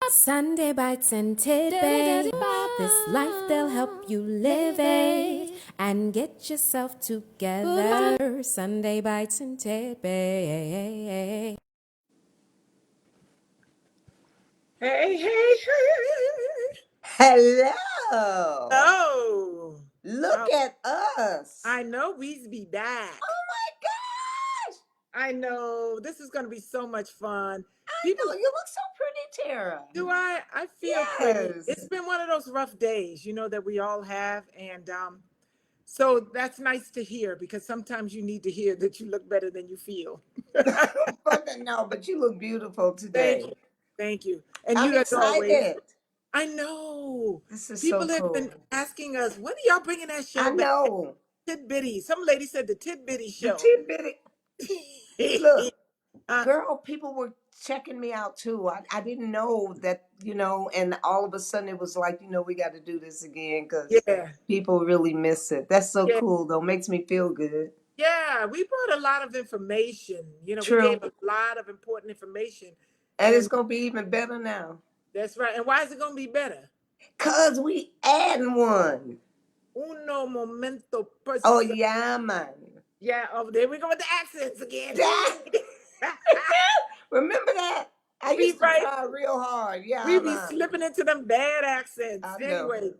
Sunday bites and tidbits. This life they'll help you live it and get yourself together. Sunday bites and tidbits. Hey, hey, hey. Hello. Oh, Look at us. I know we's be back. Oh my gosh. I know this is going to be so much fun. I know. You look so pretty, Terrah. Do I? I feel pretty. Yes. It's been one of those rough days, that we all have, and so that's nice to hear because sometimes you need to hear that you look better than you feel. No, but you look beautiful Thank today. you, thank you, and I'm you as always. excited. I know. This is People so have cool. been asking us, when are y'all bringing that show I back? know. Tidbitty. Some lady said the tidbitty The show. tidbitty. Look, Uh, girl, people were checking me out too. I didn't know that, and all of a sudden it was like, we got to do this again because yeah, people really miss it. That's so yeah, cool, though. Makes me feel good. yeah. We brought a lot of information. We True. gave a lot of important information, And it's and going to be even better now. that's right. And why is it going to be better? Because we adding one. Uno momento per Oh, yeah, man. Yeah, over there we go with the accents again. Remember that? I We used to right. try real hard. Yeah, We be man. slipping into them bad accents. I know. Anyway,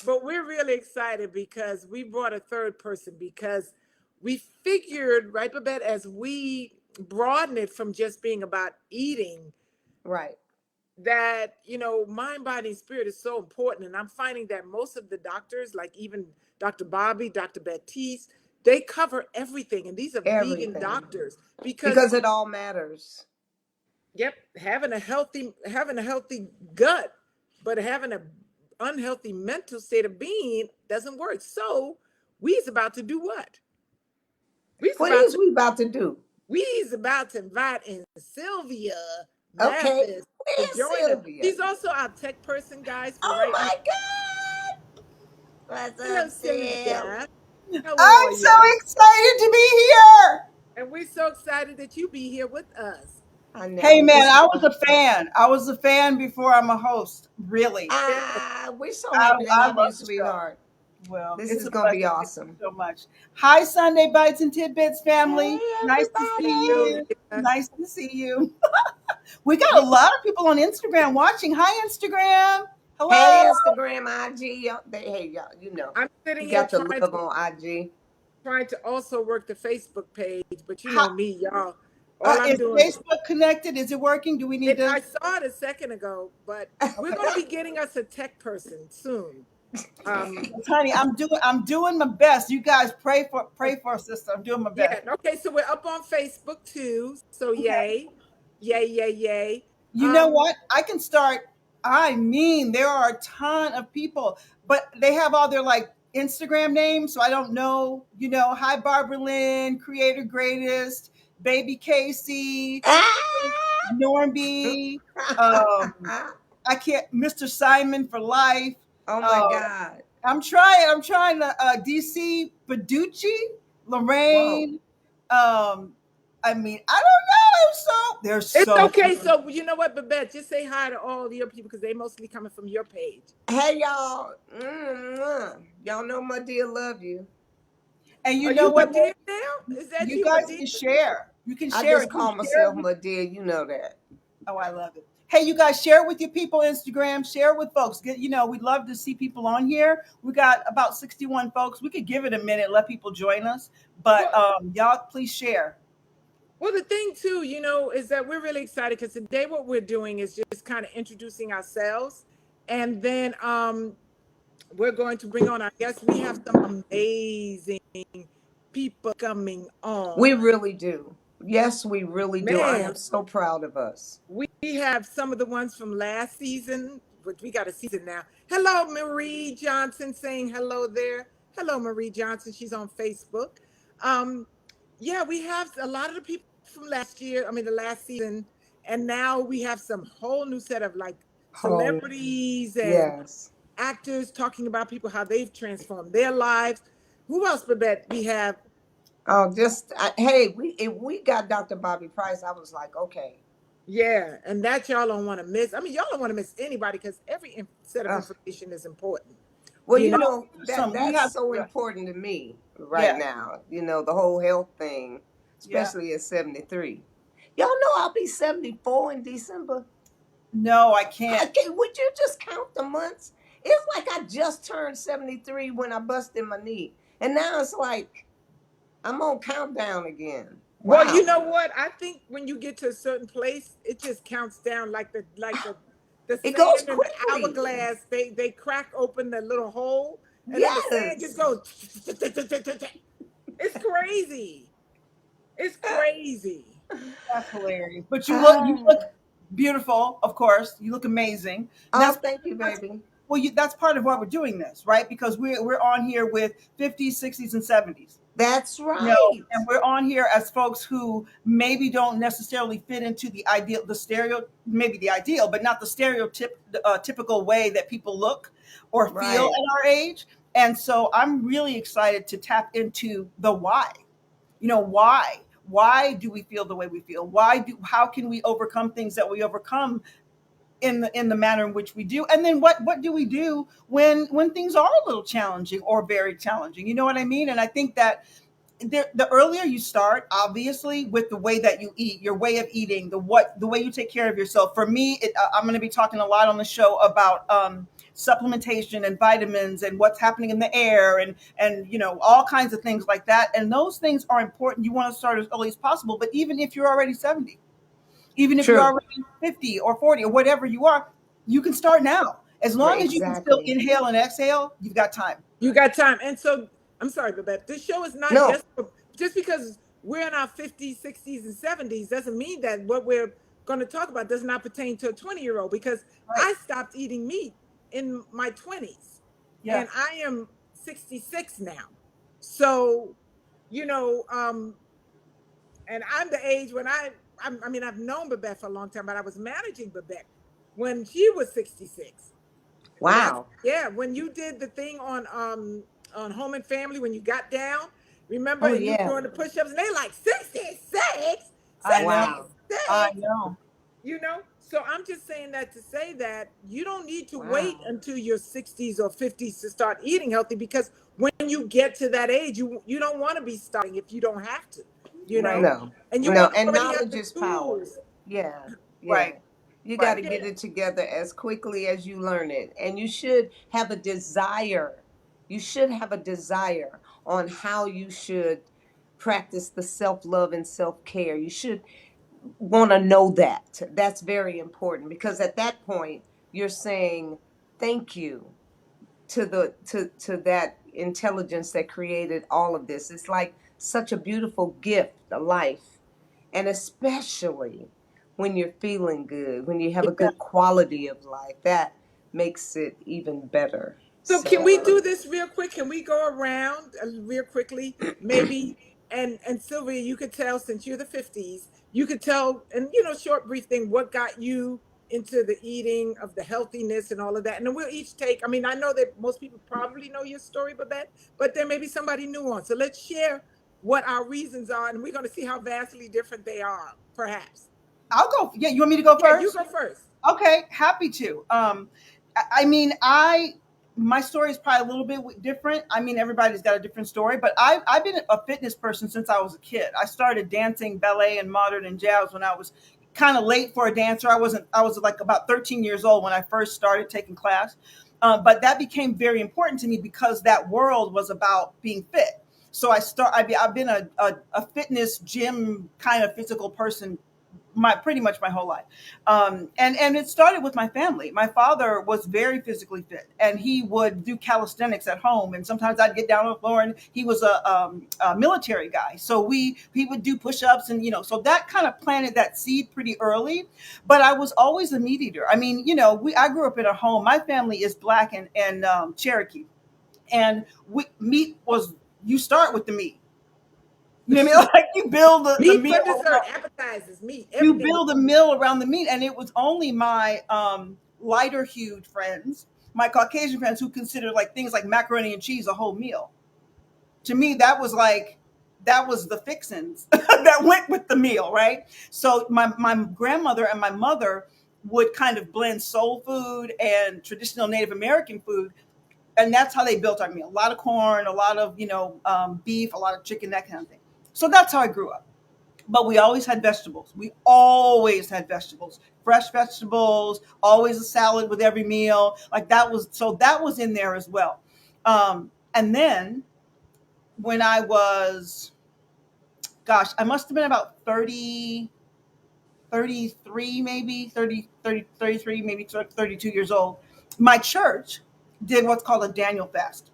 but we're really excited because we brought a third person because we figured, right, Babette, as we broaden it from just being about eating, Right. that, mind, body, and spirit is so important. And I'm finding that most of the doctors, like even Dr. Bobby, Dr. Baptiste, they cover everything. And these are vegan Everything. doctors Because it all matters. yep, having a healthy gut, but having a unhealthy mental state of being doesn't work. So we's about to do what? What is we about to do? We's about to invite in Silvia Okay. Mathis to Where's join us. Silvia? She's also our tech person, guys. For Oh right my now. God. What's Hello, up, Sil? Silvia. How I'm are so you? excited to be here. And we're so excited that you be here with us. I know. Hey man, This is I so was a fan. I was a fan before I'm a host. Really. We're so I, happy to I have you, love the show. sweetheart. Well, This it's is a going to be blessing. Thank awesome. you so much. Hi, Sunday Bites and Tidbits family. Hey, Nice to see you. everybody. Nice to see you. We got a lot of people on Instagram watching. Hi, Instagram. Hello. Hey, Instagram, IG. Hey, y'all, I'm sitting you here got the love on IG. trying to also work the Facebook page, but you know me, y'all. All I'm Is doing Facebook connected? Is it working? Do we need I to? saw it a second ago, but we're going to be getting us a tech person soon. Honey, I'm doing my best. You guys pray for us, sister. I'm doing my Yeah. best. Okay. So we're up on Facebook too. So yay, yay, yay, yay. You know what? I can start. I mean, there are a ton of people, but they have all their like Instagram names, so I don't know. Hi Barbara Lynn, Creator Greatest, Baby Casey, Normie. I can't. Mr. Simon for life. Oh my God. I'm trying to DC Paducci, Lorraine. I mean, I don't know. There's It's so okay. So you know what, Babette, just say hi to all your people because they mostly coming from your page. Hey, y'all. Y'all know my dear love you. And you Are know you what? a dear now? Is that You you, guys a dear? can share. You can I share just it. call myself my dear. You know that. Oh, I love it. Hey, you guys share it with your people Instagram. Share it with folks. We'd love to see people on here. We got about 61 folks. We could give it a minute, let people join us. But y'all, please share. Well, the thing too, is that we're really excited because today what we're doing is just kind of introducing ourselves, and then we're going to bring on our guests. We have some amazing people coming We on. really do. Yes, we really do. I Man, am so proud of us. we have some of the ones from last season, but we got a season now. Hello, Marie Johnson, saying hello there. Hello, Marie Johnson. She's on Facebook. Um, yeah, we have a lot of the people from last year. I mean, the last season, and now we have some whole new set of like Oh, celebrities and yes. actors talking about people how they've transformed their lives. Who else, Babette? We have. Oh, hey, if we got Dr. Bobby Price, I was like, okay. Yeah, and that y'all don't want to miss. I mean, y'all don't want to miss anybody because every set of Uh, information is important. well, You you know, know that Some we that's have, so important to me right yeah, now. You know, the whole health thing, yeah. especially at 73. Y'all know I'll be 74 in December. No, I can't. Would you just count the months? It's like I just turned 73 when I busted my knee, and now it's like I'm on countdown again. well, you Wow. know what? I think when you get to a certain place, it just counts down like the It goes sand in the quickly. hourglass. They crack open the little hole, and then the sand just Yes. goes. It's crazy. It's crazy. That's hilarious. But you Ah. look beautiful, of course. You look amazing. And Oh, thank you, that's baby. well, that's part of why we're doing this, right? Because we're on here with 50s, 60s, and 70s. That's You know, right. and we're on here as folks who maybe don't necessarily fit into the ideal, maybe the ideal, but not the typical way that people look or feel Right. at our age. And so I'm really excited to tap into the why. Why do we feel the way we feel? How can we overcome things that we overcome in the manner in which we do? And then what do we do when things are a little challenging or very challenging? You know what I mean? And I think that the earlier you start, obviously, with the way that you eat, your way of eating, the way you take care of yourself. For me, I'm going to be talking a lot on the show about supplementation and vitamins and what's happening in the air and all kinds of things like that. And those things are important. You want to start as early as possible. But even if you're already 70, even if you're True. already 50 or 40 or whatever you are, you can start now. As long as you can still Exactly. inhale and exhale, you've got time. You got time. And so I'm sorry, Babette. This show is not No. just because we're in our 50s, 60s, and 70s doesn't mean that what we're going to talk about does not pertain to a 20-year-old because Right. I stopped eating meat in my 20s Yeah. and I am 66 now. So, you know, and I'm the age when I mean, I've known Babette for a long time, but I was managing Babette when she was 66. That's Wow. yeah. When you did the thing on Home and Family, when you got down, remember, Oh and you yeah. doing the push-ups, and they like 66, I know. Wow. I 66, know. you know. So I'm just saying that to say that you don't need to wait Wow. until your 60s or 50s to start eating healthy because when you get to that age, you don't want to be starting if you don't have to, you Right. know, No. and you No. want to And already have knowledge the is power. tools. Yeah. Yeah. Right. You got Right. to Yeah. get it together as quickly as you learn it. And you should have a desire. You should have a desire on how you should practice the self love and self care. You should want to know that. That's very important because at that point, you're saying thank you to that intelligence that created all of this. It's like such a beautiful gift, a life, and especially when you're feeling good, when you have a Yeah. good quality of life, that makes it even better. So can we So do this real quick? Can we go around real quickly, maybe? And Sylvia, you could tell since you're the 50s, you could tell, and short brief thing, what got you into the eating of the healthiness and all of that. And then we'll each take. I mean, I know that most people probably know your story, Babette, but there may be somebody new on. So let's share what our reasons are, and we're going to see how vastly different they are, perhaps. I'll go. Yeah, you want me to go Yeah, you first? go first. Okay, happy to. I mean, my story is probably a little bit different. I mean, everybody's got a different story, but I've been a fitness person since I was a kid. I started dancing ballet and modern and jazz when I was kind of late for a dancer. I was like about 13 years old when I first started taking class. But that became very important to me because that world was about being fit. So I've been a fitness gym kind of physical person pretty much my whole life. And it started with my family. My father was very physically fit, and he would do calisthenics at home. And sometimes I'd get down on the floor, and he was a military guy, so he would do push-ups, and so that kind of planted that seed pretty early. But I was always a meat eater. I mean, I grew up in a home. My family is black and Cherokee, and meat was you start with the meat. You know what I mean? Like you build the Meat meal. for dessert, appetizers, meat, You everything. build a mill around the meat, and it was only my lighter hued friends, my Caucasian friends, who considered like things like macaroni and cheese a whole meal. To me, that was like that was the fixins that went with the meal, right? So my grandmother and my mother would kind of blend soul food and traditional Native American food, and that's how they built our meal. A lot of corn, a lot of beef, a lot of chicken, that kind of thing. So that's how I grew up. But we always had vegetables. We always had vegetables, fresh vegetables, always a salad with every meal. Like that was, so that was in there as well. And then when I was, gosh, I must have been about 30, 33, maybe 33, maybe 32 years old. My church did what's called a Daniel fast.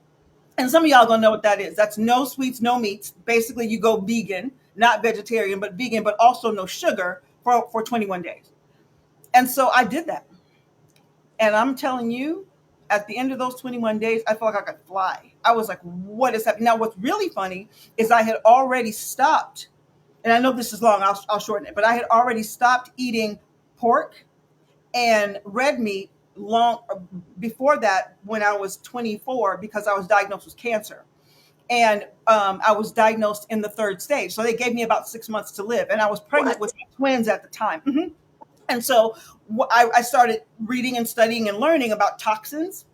And some of y'all gonna know what that is. That's no sweets, no meats. Basically, you go vegan, not vegetarian, but vegan, but also no sugar for 21 days. And so I did that. And I'm telling you, at the end of those 21 days, I felt like I could fly. I was like, what is happening? Now, what's really funny is I had already stopped, and I know this is long, I'll shorten it, but I had already stopped eating pork and red meat long before that when I was 24 because I was diagnosed with cancer. And I was diagnosed in the third stage. So they gave me about 6 months to live. And I was pregnant with twins at the time. And so I started reading and studying and learning about toxins.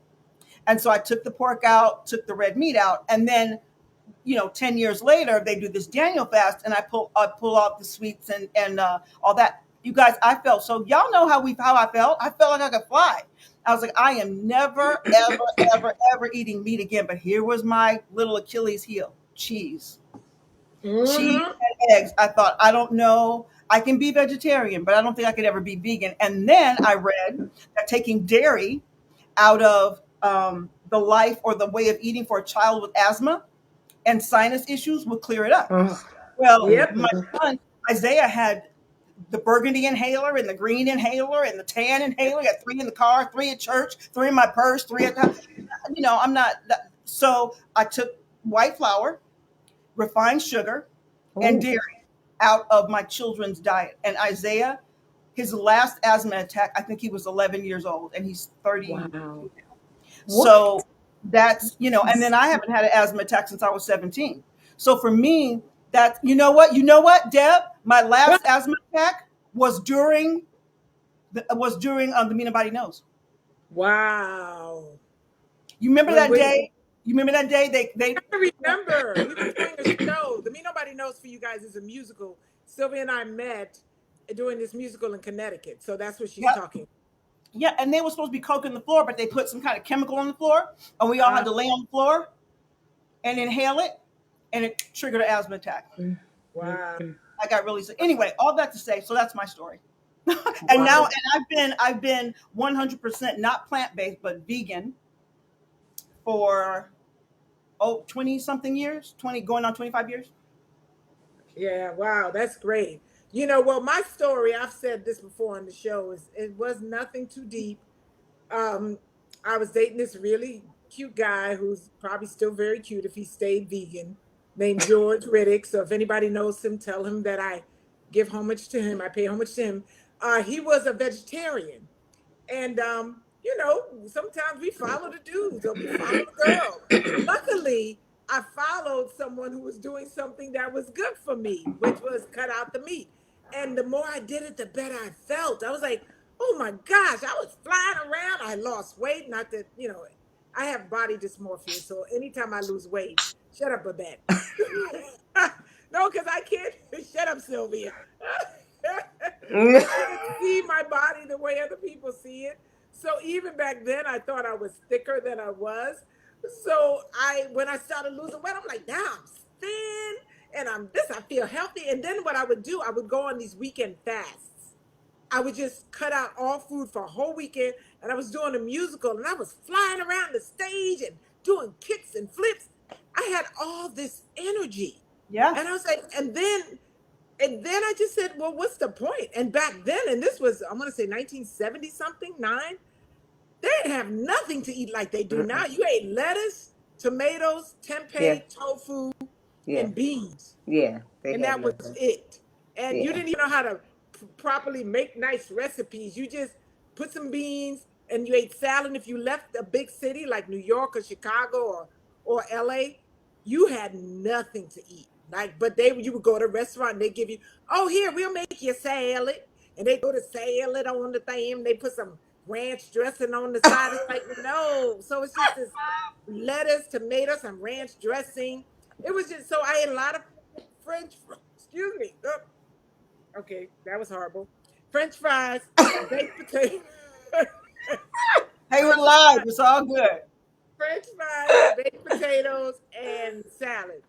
And so I took the pork out, took the red meat out. And then, 10 years later, they do this Daniel fast and I pull out the sweets and all that. You guys, I felt, so y'all know how I felt. I felt like I could fly. I was like, I am never, ever, ever, ever eating meat again. But here was my little Achilles heel, cheese. Cheese and eggs. I thought, I don't know. I can be vegetarian, but I don't think I could ever be vegan. And then I read that taking dairy out of the life or the way of eating for a child with asthma and sinus issues will clear it up. Well, my son Isaiah had the burgundy inhaler and the green inhaler and the tan inhaler. I got 3 in the car, 3 at church, 3 in my purse, 3 at I'm not. So I took white flour, refined sugar, and dairy out of my children's diet. And Isaiah, his last asthma attack, I think he was 11 years old, and he's 30. Wow. So that's, and then I haven't had an asthma attack since I was 17. So for me, that, you know what, Deb, my last asthma attack was during the Mean Body Knows. Wow. You remember that day? You remember that day? They I remember. He was doing a show. The Me Nobody Knows for you guys is a musical. Silvia and I met doing this musical in Connecticut. So that's what she's talking. Yeah, and they were supposed to be coking the floor, but they put some kind of chemical on the floor, and we all had to lay on the floor and inhale it, and it triggered an asthma attack. Wow. I got really sick. Anyway, all that to say, so that's my story. And now, and I've been 100% not plant-based, but vegan for 20 something years, 20 going on 25 years. Yeah, wow, that's great. Well, my story, I've said this before on the show, is it was nothing too deep. I was dating this really cute guy who's probably still very cute if he stayed vegan, named George Riddick. So if anybody knows him, tell him that I give homage to him. I pay homage to him. He was a vegetarian. And, sometimes we follow the dudes or we follow the girls. Luckily, I followed someone who was doing something that was good for me, which was cut out the meat. And the more I did it, the better I felt. I was like, oh my gosh, I was flying around. I lost weight. Not that, I have body dysmorphia. So anytime I lose weight, shut up, Babette. No, because I can't. Shut up, Silvia. I can't see my body the way other people see it. So even back then, I thought I was thicker than I was. So when I started losing weight, I'm like, now I'm thin and I feel healthy. And then what I would do, I would go on these weekend fasts. I would just cut out all food for a whole weekend. And I was doing a musical and I was flying around the stage and doing kicks and flips. I had all this energy. Yeah. And I was like, and then I just said, well, what's the point? And back then, and this was, I'm going to say 1970 something, 9, they didn't have nothing to eat like they do now. You ate lettuce, tomatoes, tempeh, tofu, and beans. Yeah. And that was it. And you didn't even know how to properly make nice recipes. You just put some beans and you ate salad. If you left a big city like New York or Chicago or LA, you had nothing to eat. Like, but you would go to a restaurant and they give you, oh, here, we'll make you a salad. And they go to salad on the thing. They put some ranch dressing on the side. It's like, no. So it's just this lettuce, tomatoes, and ranch dressing. It was just, so I ate a lot of excuse me. Oh, okay, that was horrible. French fries, baked potato. Hey, we're French live. fries, It's all good. French fries, baked potatoes, and salad.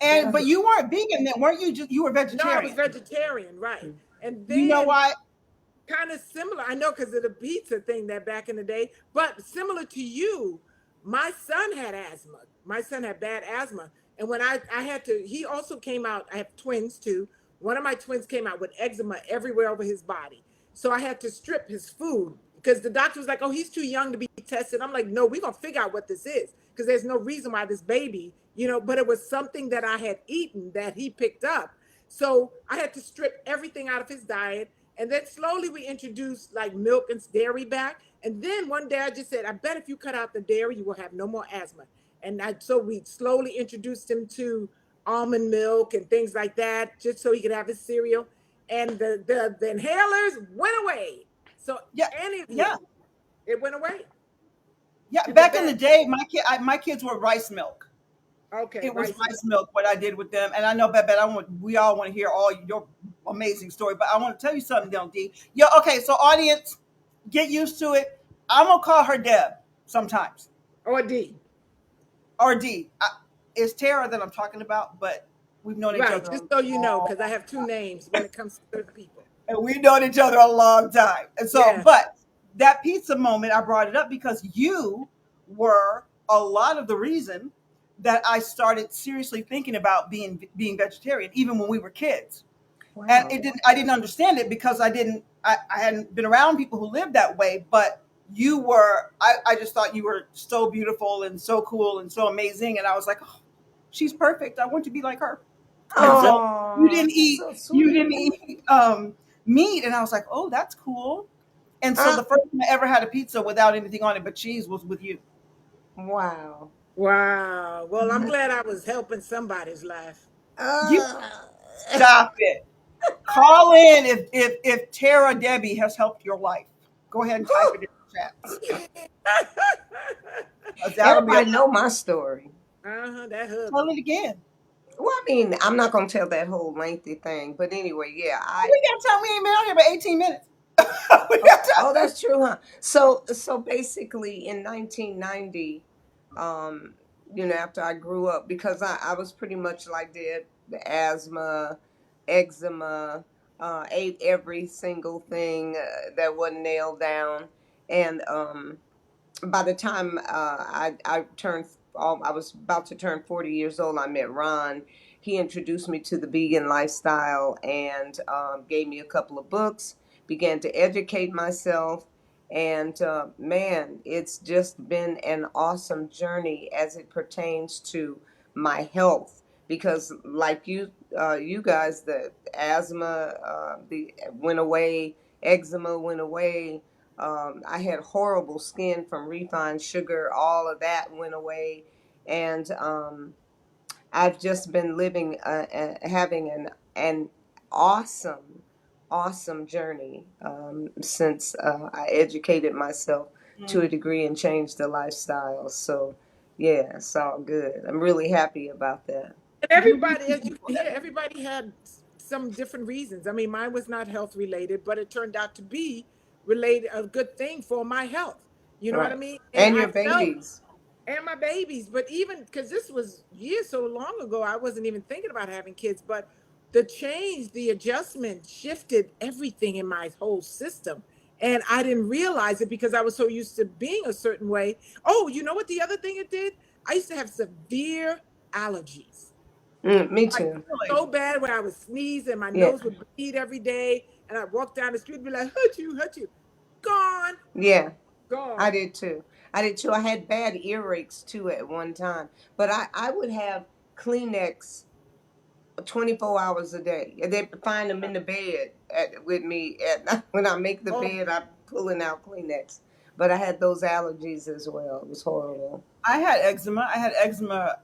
And That's but it. you weren't vegan then, weren't you? Just you were No, I was vegetarian. vegetarian, right? And You know then why? kind of similar. I know because of the pizza thing that back in the day, but similar to you, my son had asthma. My son had bad asthma. And when I had to, he also came out, I have twins too. One of my twins came out with eczema everywhere over his body. So I had to strip his food because the doctor was like, oh, he's too young to be tested. I'm like, no, we're going to figure out what this is because there's no reason why this baby, but it was something that I had eaten that he picked up. So I had to strip everything out of his diet. And then slowly we introduced like milk and dairy back. And then one day I just said, I bet if you cut out the dairy, you will have no more asthma. So we slowly introduced him to almond milk and things like that, just so he could have his cereal. And the inhalers went away. So Yeah, any of yeah, you, it went away. yeah. And Back in the Babette, day, my kids were rice milk. okay, It was rice milk. rice milk what I did with them, and I know, Babette, we all want to hear all your amazing story, but I want to tell you something, Del D. Yeah, okay. So, audience, get used to it. I'm gonna call her Deb sometimes, Or D. or D. It's Terrah that I'm talking about, but we've known each Right, other just a so you know, long, because I have two names when it comes to certain people. and we've known each other a long time. And so, Yeah. but that pizza moment, I brought it up because you were a lot of the reason that I started seriously thinking about being vegetarian, even when we were kids. And Wow. I didn't understand it because I hadn't been around people who lived that way. But I just thought you were so beautiful and so cool and so amazing. And I was like, oh, she's perfect. I want to be like her. And so Oh, that's so you sweet. didn't eat meat, and I was like, oh, that's cool. And so Uh, the first time I ever had a pizza without anything on it but cheese was with you. Wow. wow. Well, I'm Mhm. glad I was helping somebody's life. You Uh, stop it. Call in if Tara Debbie has helped your life. Go ahead and type it in the chat. That'll be a everybody know my story. That hubby. tell it again. Well, I mean, I'm not gonna tell that whole lengthy thing, but anyway, yeah, We got time. We ain't been out here but 18 minutes. We oh, got time. oh, that's true, huh? So basically, in 1990, um, after I grew up, because I was pretty much like the asthma, eczema, ate every single thing that wasn't nailed down, and by the time I was about to turn 40 years old, I met Ron. He introduced me to the vegan lifestyle and gave me a couple of books, began to educate myself. And man, it's just been an awesome journey as it pertains to my health. Because, like you guys, the asthma the went away, eczema went away. I had horrible skin from refined sugar. All of that went away, and I've just been living, having an awesome, awesome journey since I educated myself to a Mm. degree and changed the lifestyle. So, yeah, it's all good. I'm really happy about that. And You be everybody, as you careful. can hear, everybody had some different reasons. I mean, mine was not health related, but it turned out to be related, a good thing for my health. You know what I Right. mean? And And I your felt, babies. and my babies, but even because this was years so long ago, I wasn't even thinking about having kids, but the change, the adjustment shifted everything in my whole system. And I didn't realize it because I was so used to being a certain way. Oh, you know what the other thing it did? I used to have severe allergies, Me like too. Really. so bad where I would sneeze and my Yeah. nose would bleed every day. And I'd walk down the street and be like, hurt you, hurt you. Gone, Yeah. I gone. did too. I did too. I had bad earaches too at one time. But I would have Kleenex 24 hours a day. And they'd find them in the bed with me. When I make the Oh, bed, I'm pulling out Kleenex. but I had those allergies as well. It was horrible. I had eczema. I had eczema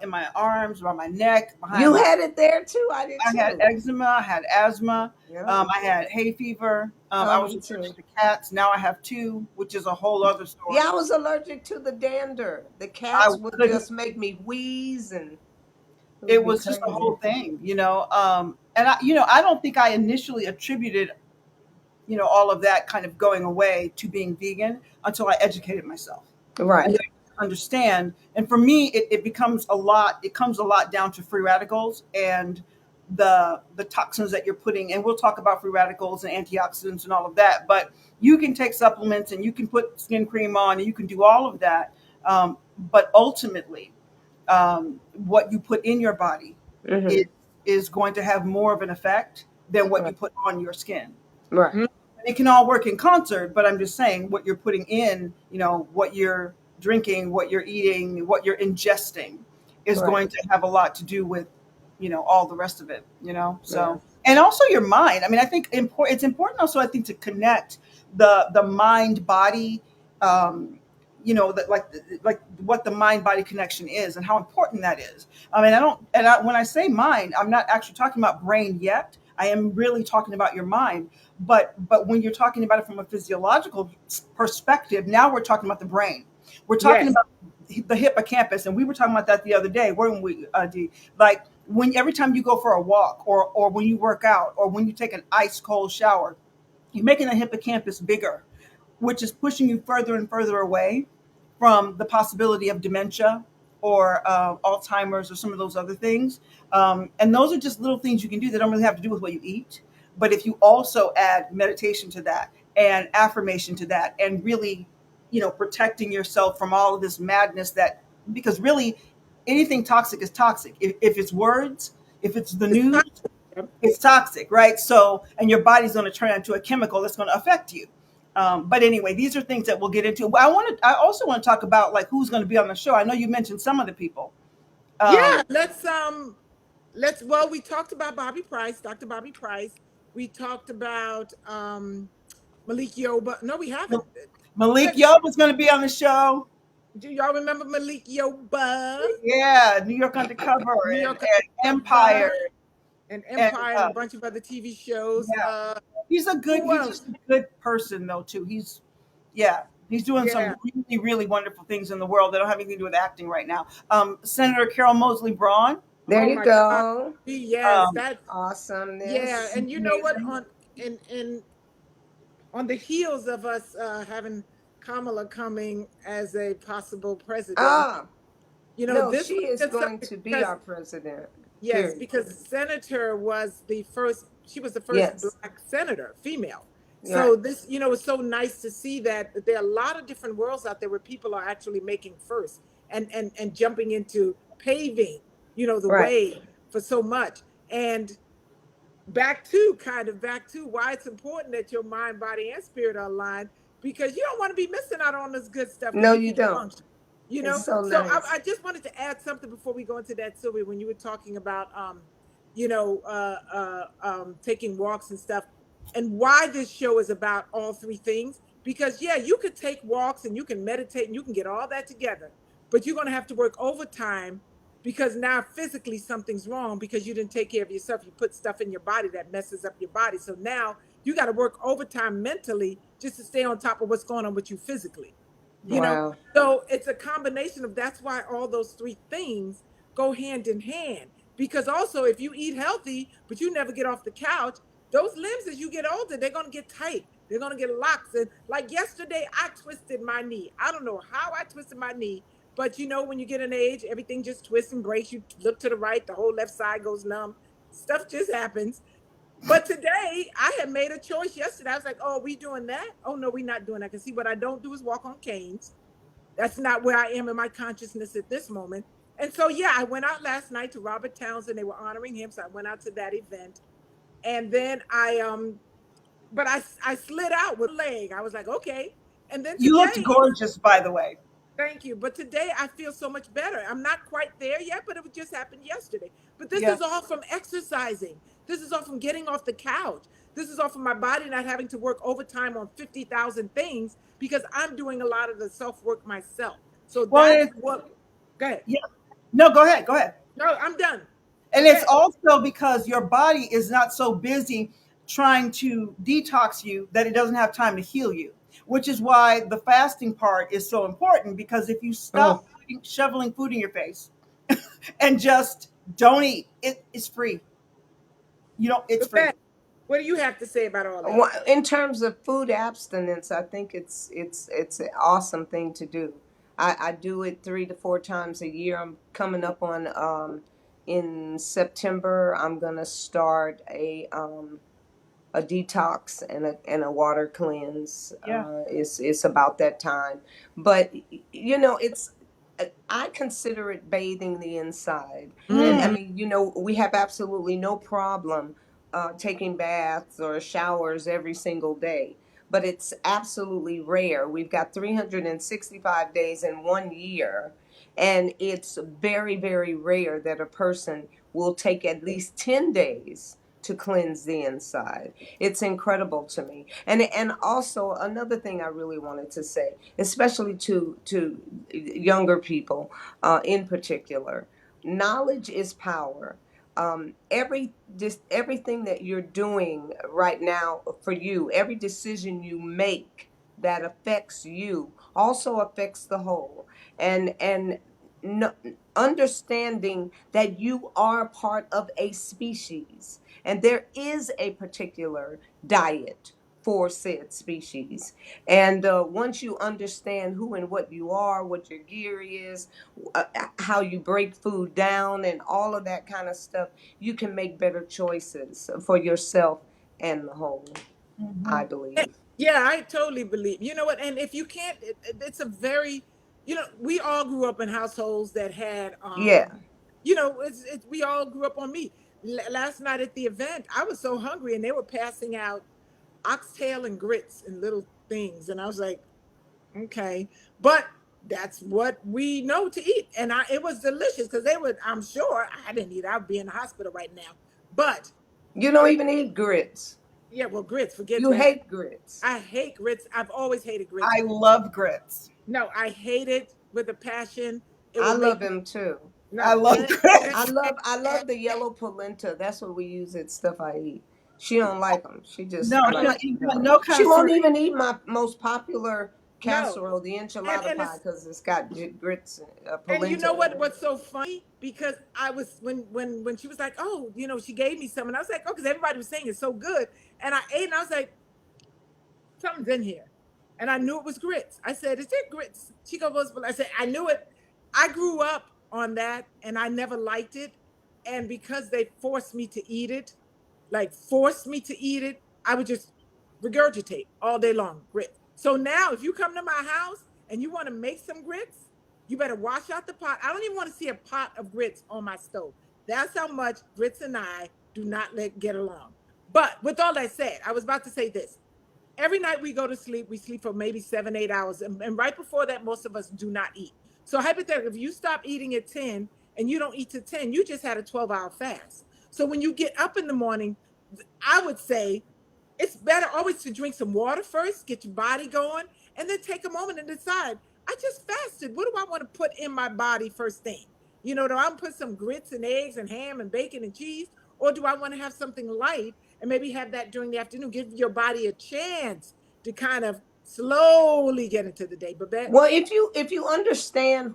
in my arms, around my neck, behind You my. had it there too. I did I had too. eczema. I had asthma. Yeah. I had hay fever. I Oh, was me too. allergic to cats. Now I have two, which is a whole other story. Yeah, I was allergic to the dander. The I cats would couldn't. just make me wheeze, and it would It be was just a crazy. whole thing, you know. And I don't think I initially attributed, all of that kind of going away to being vegan until I educated myself and Right. then I understand. And for me, it becomes a lot. It comes a lot down to free radicals and the toxins that you're putting. And we'll talk about free radicals and antioxidants and all of that. But you can take supplements and you can put skin cream on and you can do all of that. But ultimately, what you put in your body Hmm. is going to have more of an effect than what you Right. put on your skin. Right. Mm, It can all work in concert, but I'm just saying what you're putting in, what you're drinking, what you're eating, what you're ingesting is Right. going to have a lot to do with, all the rest of it. Yeah. So, and also your mind. I mean, I think it's important also, I think, to connect the mind body, that like what the mind body connection is and how important that is. I mean, when I say mind, I'm not actually talking about brain yet. I am really talking about your mind. But when you're talking about it from a physiological perspective, now we're talking about the brain. We're talking yes. about the hippocampus, and we were talking about that the other day, weren't we, Dee? Like when every time you go for a walk, or when you work out, or when you take an ice cold shower, you're making the hippocampus bigger, which is pushing you further and further away from the possibility of dementia or Alzheimer's or some of those other things. And those are just little things you can do that don't really have to do with what you eat. But if you also add meditation to that and affirmation to that and really, protecting yourself from all of this madness because really anything toxic is toxic. If it's words, if it's the It's news, time. it's toxic, right? So, and your body's going to turn into a chemical that's going to affect you. But anyway, these are things that we'll get into. I also want to talk about like who's going to be on the show. I know you mentioned some of the people. Yeah, Um, let's we talked about Bobby Price, Dr. Bobby Price. We talked about Malik Yoba. No, we haven't. Malik Let, Yob is going to be on the show. do y'all remember Malik Yoba? Yeah, New York Undercover New and, York and Undercover Empire and and Empire and a bunch of other TV shows. yeah, he's Who he's else? just a good person though too. He's doing Yeah. some really really wonderful things in the world that don't have anything to do with acting right now. Senator Carol Mosley Braun. There Oh you my God. go. Yes, Um, that yeah, Awesomeness. and you know what? amazing. In on the heels of us having Kamala coming as a possible president, Ah, no, this she was is just going something to be because our president. yes, Period. because Senator was the first, she was the first Yes. black senator, female. Right. So this, it's so nice to see that there are a lot of different worlds out there where people are actually making first and jumping into paving, the Right. way for so much. And back to why it's important that your mind, body, and spirit are aligned because you don't want to be missing out on this good stuff because No, you you can't don't. function. It's so So nice. I just wanted to add something before we go into that, Sylvia, when you were talking about taking walks and stuff, and why this show is about all three things. Because yeah, you could take walks and you can meditate and you can get all that together, but you're going to have to work overtime because now physically something's wrong because you didn't take care of yourself. You put stuff in your body that messes up your body. So now you got to work overtime mentally just to stay on top of what's going on with you physically. You know, Wow. so it's a combination of that's why all those three things go hand in hand. Because also, if you eat healthy, but you never get off the couch, those limbs as you get older, they're going to get tight. They're going to get locks. And like yesterday, I twisted my knee. I don't know how I twisted my knee, but when you get an age, everything just twists and breaks. You look to the right, the whole left side goes numb. Stuff just happens. But today, I had made a choice yesterday. I was like, oh, are we doing that? Oh, no, we're not doing that. Because see, what I don't do is walk on canes. That's not where I am in my consciousness at this moment. And so, yeah, I went out last night to Robert Townsend. They were honoring him. So I went out to that event. And then but I slid out with a leg. I was like, okay. And then You looked today, gorgeous, by the way. thank you. But today I feel so much better. I'm not quite there yet, but it just happened yesterday. But this Yeah. is all from exercising. This is all from getting off the couch. This is all for my body not having to work overtime on 50,000 things because I'm doing a lot of the self work myself. So Well, that's what. Go ahead. yeah. No, go ahead. Go ahead. No, I'm done. And it's Babette. also because your body is not so busy trying to detox you that it doesn't have time to heal you, which is why the fasting part is so important. Because if you Oh, stop shoveling food in your face and just don't eat, it's free. You know, it's free. Babette, what do you have to say about all that? in terms of food abstinence, I think it's an awesome thing to do. I do it 3 to 4 times a year. I'm coming up on in September. I'm gonna start a detox and a water cleanse. Yeah. It's about that time, but it's. I consider it bathing the inside, and I Mm. Mm-hmm. mean, we have absolutely no problem taking baths or showers every single day, but it's absolutely rare. We've got 365 days in 1 year, and it's very, very rare that a person will take at least 10 days to cleanse the inside. It's incredible to me. And also another thing I really wanted to say, especially to younger people in particular, knowledge is power. Everything that you're doing right now for you, every decision you make that affects you also affects the whole. And no, understanding that you are part of a species and there is a particular diet for said species. And once you understand who and what you are, what your gear is, how you break food down, and all of that kind of stuff, you can make better choices for yourself and the whole, Hmm. I believe. Yeah, I totally believe. You know what? And if you can't, it's a very, we all grew up in households that had, Yeah. we all grew up on meat. Last night at the event, I was so hungry and they were passing out oxtail and grits and little things. And I was like, okay, but that's what we know to eat. And it was delicious because they would, I'm sure I didn't eat, I'd be in the hospital right now. But You don't even eat grits. yeah, well, grits, forget You that. hate grits. I hate grits. I've always hated grits. I love grits. No, I hate it with a passion. It I will love make me, them too. I no. love I grits. love I love the yellow polenta. That's what we use at stuff I eat. She don't like them. She No, just I like love, you want no. no kind She of won't sort. even eat my most popular no. casserole, the And enchilada and pie, it's because it's got grits, and you polenta know in what? it. What's so funny? Because I was when she was like, oh, she gave me some, and I was like, oh, because everybody was saying it's so good, and I ate, and I was like, something's in here, and I knew it was grits. I said, is it grits? She goes, well, I said, I knew it. I grew up on that, and I never liked it, and because they forced me to eat it, like forced me to eat it, I would just regurgitate all day long grits. So now, if you come to my house and you want to make some grits, you better wash out the pot. I don't even want to see a pot of grits on my stove. That's how much grits and I do not get along. But with all that said, I was about to say this. Every night we go to sleep, we sleep for maybe 7, 8 hours. And right before that, most of us do not eat. So hypothetically, if you stop eating at 10 and you don't eat to 10, you just had a 12-hour fast. So when you get up in the morning, I would say it's better always to drink some water first, get your body going, and then take a moment and decide, I just fasted. What do I want to put in my body first thing? Do I want to put some grits and eggs and ham and bacon and cheese? Or do I want to have something light and maybe have that during the afternoon? Give your body a chance to kind of slowly get into the day. Babette? Well, if you understand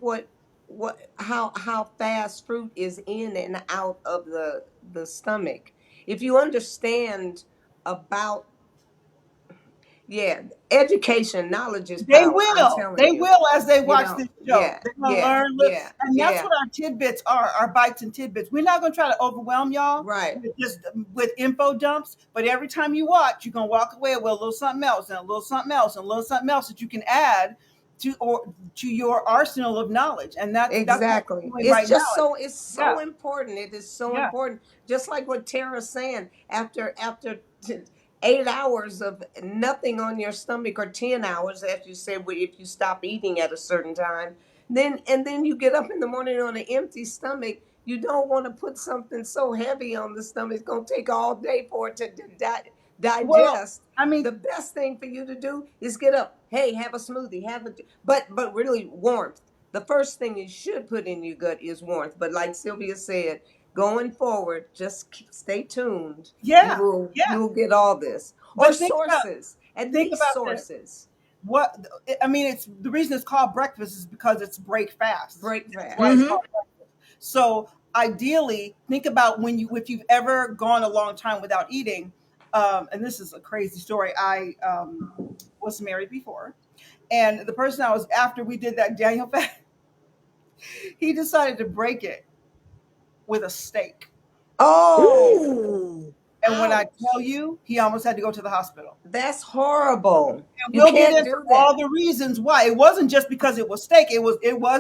how fast fruit is in and out of the stomach, if you understand about, yeah, education, knowledge is They power. I'm will. telling They you. will as they You watch know, this show. yeah, They're gonna yeah, learn, yeah, and that's yeah. what our tidbits are. Our bites and tidbits. We're not gonna try to overwhelm y'all Right. with just with info dumps. But every time you watch, you're gonna walk away with a little something else and a little something else and a little something else that you can add to your arsenal of knowledge. And that's what Exactly. we're doing right now. It's Yeah, so important. It is so yeah. important. Just like what Terrah's saying, after 8 hours of nothing on your stomach, or 10 hours, as you said, if you stop eating at a certain time, then you get up in the morning on an empty stomach. You don't want to put something so heavy on the stomach. It's gonna take all day for it to Well, digest, I the mean, best thing for you to do is get up. Hey, have a smoothie, have a but really warmth. The first thing you should put in your gut is warmth. But like Sylvia said, going forward, just stay tuned. You yeah, will yeah. you will get all this. Or But sources, at think least about this. sources. What I mean, it's the reason it's called breakfast is because it's break fast. Break That's why fast. it's Mm-hmm. called breakfast. So ideally, think about when you if you've ever gone a long time without eating. And this is a crazy story. I was married before, and the person I was after we did that Daniel fast, he decided to break it with a steak. Oh, Ooh. And when I tell ouch. you, he almost had to go to the hospital. That's horrible. And You we'll get can't into do all that. the reasons why. It wasn't just because it was steak. It was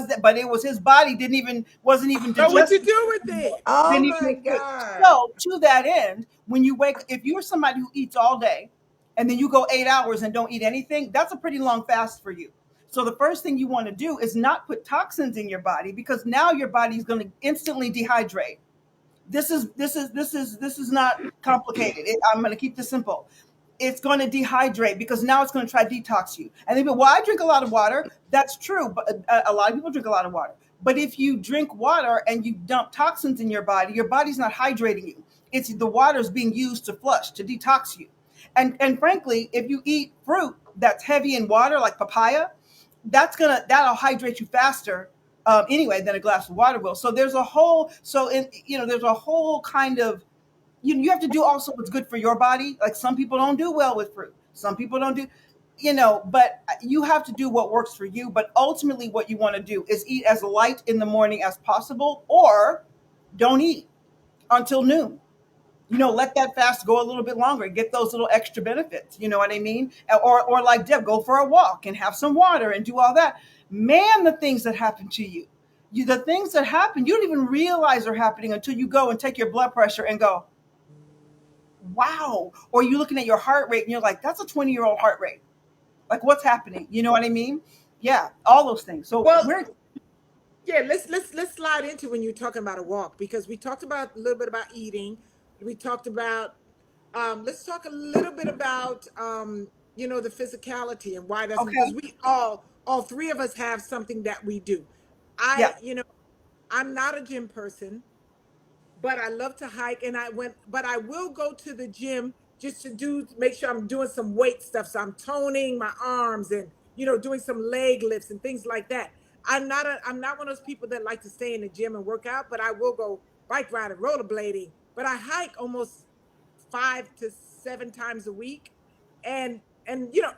that, but it was his body didn't even wasn't even So what you digesting do with anymore. it? Oh Didn't even my do it. God. So to that end, when you wake, if you're somebody who eats all day, and then you go 8 hours and don't eat anything, that's a pretty long fast for you. So the first thing you want to do is not put toxins in your body because now your body is going to instantly dehydrate. This is not complicated. I'm going to keep this simple. It's going to dehydrate because now it's going to try to detox you. And they go, well, I drink a lot of water. That's true, but a lot of people drink a lot of water. But if you drink water and you dump toxins in your body's not hydrating you. It's the water is being used to flush, to detox you. And frankly, if you eat fruit that's heavy in water, like papaya, that'll hydrate you faster anyway than a glass of water will. So there's a whole there's a whole kind of you have to do also what's good for your body. Like some people don't do well with fruit. Some people don't do, but you have to do what works for you. But ultimately, what you want to do is eat as light in the morning as possible, or don't eat until noon. Let that fast go a little bit longer, get those little extra benefits. You know what I mean? Or like Deb, go for a walk and have some water and do all that. Man, the things that happen to the things that happen, you don't even realize are happening until you go and take your blood pressure and go, wow. Or you're looking at your heart rate and you're like, that's a 20-year-old heart rate. Like, what's happening? You know what I mean? Yeah, all those things. So Well, we're yeah, let's slide into when you're talking about a walk because we talked about a little bit about eating. We talked about let's talk a little bit about the physicality and why that's because okay. we all three of us have something that we do. I Yeah. you know I'm not a gym person, but I love to hike and but I will go to the gym just to make sure I'm doing some weight stuff. So I'm toning my arms and doing some leg lifts and things like that. I'm not one of those people that like to stay in the gym and work out, but I will go bike riding, rollerblading, but I hike almost 5 to 7 times a week and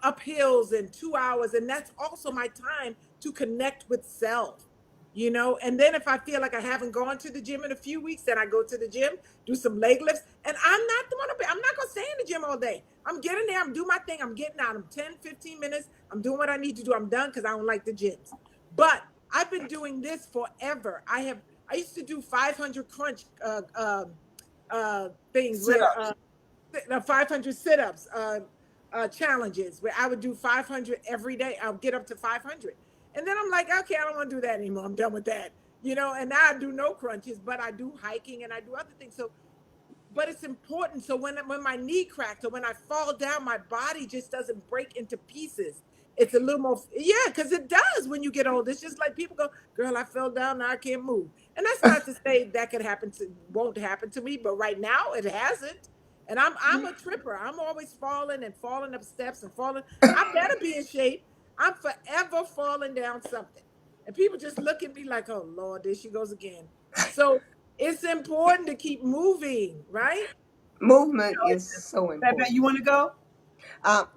up hills and 2 hours. And that's also my time to connect with self. And then if I feel like I haven't gone to the gym in a few weeks, then I go to the gym, do some leg lifts. And I'm not going to stay in the gym all day. I'm getting there. I'm doing my thing. I'm getting out. I'm 10, 15 minutes. I'm doing what I need to do. I'm done because I don't like the gyms. But I've been doing this forever. I used to do 500 crunch things Sit where ups. 500 sit-ups challenges where I would do 500 every day. I'll get up to 500, and then I'm like, okay, I don't want to do that anymore. I'm done with that, And now I do no crunches, but I do hiking and I do other things. So but it's important. So when my knee cracks or when I fall down, my body just doesn't break into pieces. It's a little more, yeah, because it does when you get old. It's just like people go, girl, I fell down, now I can't move. And that's not to say that could happen to won't happen to me, but right now it hasn't. And I'm a tripper. I'm always falling and falling up steps and falling. I better be in shape. I'm forever falling down something. And people just look at me like, oh Lord, there she goes again. So it's important to keep moving, right? Movement is so Babette, important. you want to go?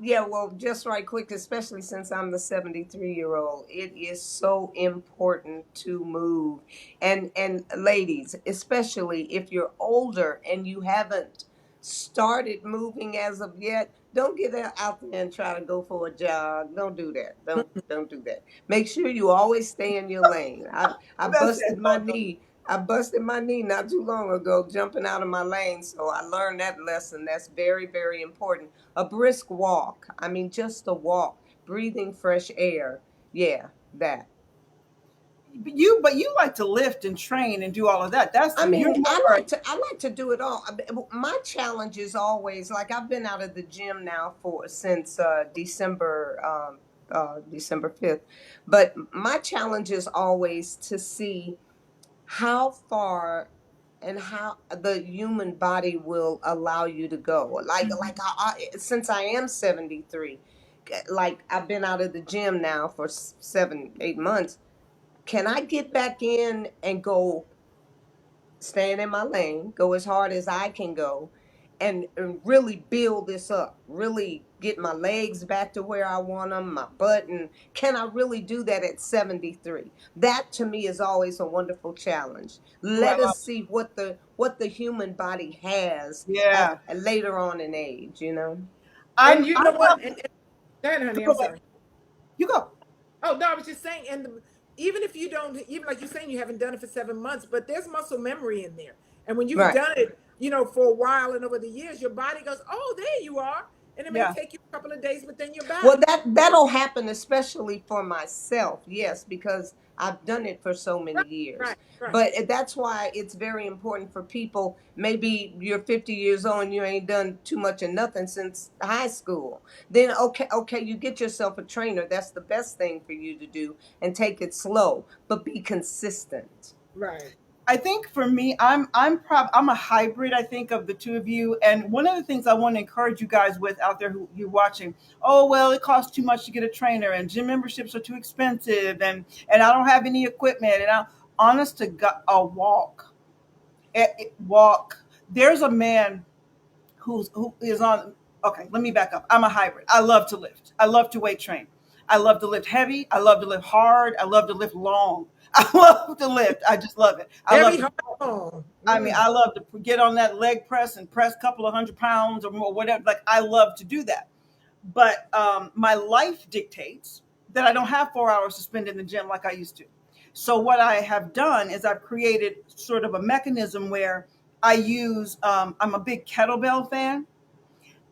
Yeah, well, just right quick, especially since I'm the 73-year-old, it is so important to move. And ladies, especially if you're older and you haven't started moving as of yet, don't get out there and try to go for a jog. Don't do that. Don't do that. Make sure you always stay in your lane. I That's it. busted my knee. I busted my knee not too long ago jumping out of my lane, so I learned that lesson. That's very, very important. A brisk walk. I mean, just a walk, breathing fresh air. Yeah, that. but you like to lift and train and do all of that. That's I you're mean, more. I like to do it all. My challenge is always like I've been out of the gym now for since December 5th. But my challenge is always to see how far and how the human body will allow you to go. Since I am 73, like I've been out of the gym now for 7, 8 months. Can I get back in and go, staying in my lane, go as hard as I can go, and really build this up, really get my legs back to where I want them, my butt, and can I really do that at 73? That to me is always a wonderful challenge. Ooh, I Let love. us see what the human body has at Yeah, later on in age, you know. And you I know love. what? And go ahead, honey. Go I'm ahead. sorry. You go. Oh no, I was just saying, even if you don't, even like you're saying, you haven't done it for 7 months, but there's muscle memory in there. And when you've Right. done it, for a while and over the years, your body goes, "Oh, there you are," and it may Yeah. take you a couple of days, but then you're Well, back. that'll happen especially for myself, yes, because I've done it for so many Right, years. right, right. But that's why it's very important for people. Maybe you're 50 years old and you ain't done too much of nothing since high school. Then okay, you get yourself a trainer. That's the best thing for you to do, and take it slow, but be consistent. Right. I think for me, I'm a hybrid. I think of the two of you, and one of the things I want to encourage you guys with out there who you're watching. Oh well, it costs too much to get a trainer, and gym memberships are too expensive, and I don't have any equipment. And I, honest to God, a walk, walk. There's a man who is on. Okay, let me back up. I'm a hybrid. I love to lift. I love to weight train. I love to lift heavy. I love to lift hard. I love to lift long. I love to lift. I just love it. I love Heavy to. heart. Oh, I mean, I love to get on that leg press and press a couple of 100 pounds or more, whatever. Like I love to do that. But my life dictates that I don't have 4 hours to spend in the gym like I used to. So what I have done is I've created sort of a mechanism where I use. I'm a big kettlebell fan.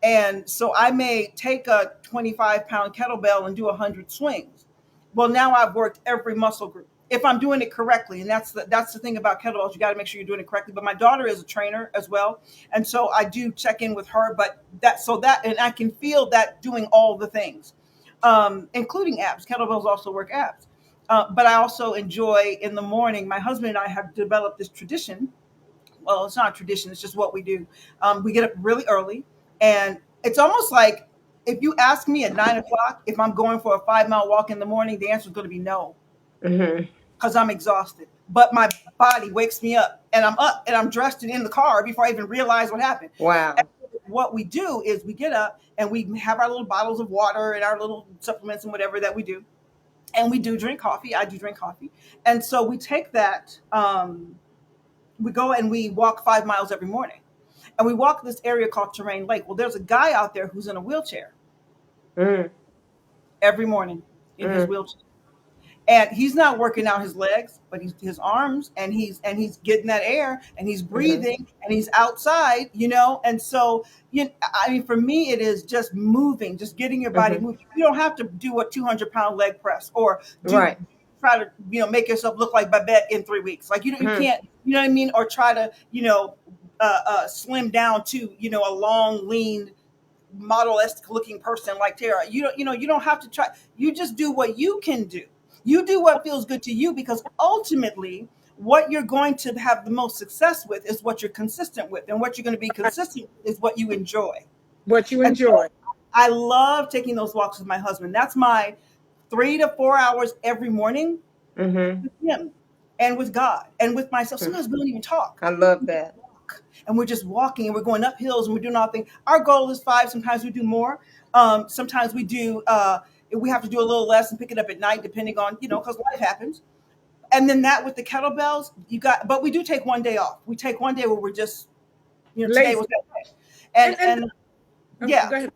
And so I may take a 25-pound kettlebell and do 100 swings. Well, now I've worked every muscle group if I'm doing it correctly. And that's the thing about kettlebells. You got to make sure you're doing it correctly. But my daughter is a trainer as well. And so I do check in with her. But and I can feel that doing all the things, including abs. Kettlebells also work abs. But I also enjoy in the morning. My husband and I have developed this tradition. Well, it's not a tradition, it's just what we do. We get up really early, and it's almost like if you ask me at 9 o'clock if I'm going for a 5 mile walk in the morning, the answer is going to be no, Hmm. because I'm exhausted. But my body wakes me up, and I'm up and I'm dressed and in the car before I even realize what happened. And Wow. what we do is we get up and we have our little bottles of water and our little supplements and whatever that we do. And we do drink coffee. I do drink coffee. And so we take that, we go and we walk 5 miles every morning. And we walk this area called Terrain Lake. Well, there's a guy out there who's in a wheelchair Mm, every morning in his mm, wheelchair. And he's not working out his legs, but his arms, and he's getting that air, and he's hmm. breathing, and he's outside, And so, I mean, for me, it is just moving, just getting your body Hmm. moving. You don't have to do a 200-pound leg press or do Right. try to make yourself look like Babette in 3 weeks. Like you Hmm. can't, you know what I mean, or try to slim down to a long, lean, model-esque looking person like Terrah. You don't have to try. You just do what you can do. You do what feels good to you, because ultimately what you're going to have the most success with is what you're consistent with, and what you're going to be consistent with is what you enjoy. what you And enjoy. so I love taking those walks with my husband. That's my 3 to 4 hours every morning Hmm. with him and with God and with myself. Sometimes we don't even talk. I love that. And we're just walking and we're going up hills and we're doing all things. Our goal is 5. Sometimes we do more. Sometimes we do. We have to do a little less and pick it up at night, depending on because life happens. And then that with the kettlebells, but we do take one day off. We take one day where we're just today Lazy. was that day. And And yeah, go ahead.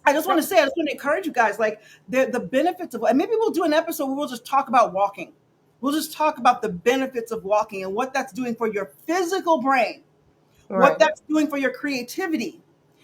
I just No, want to say, I just want to encourage you guys, like the benefits of, and maybe we'll do an episode where we'll just talk about walking. We'll just talk about the benefits of walking and what that's doing for your physical brain, what Right. that's doing for your creativity,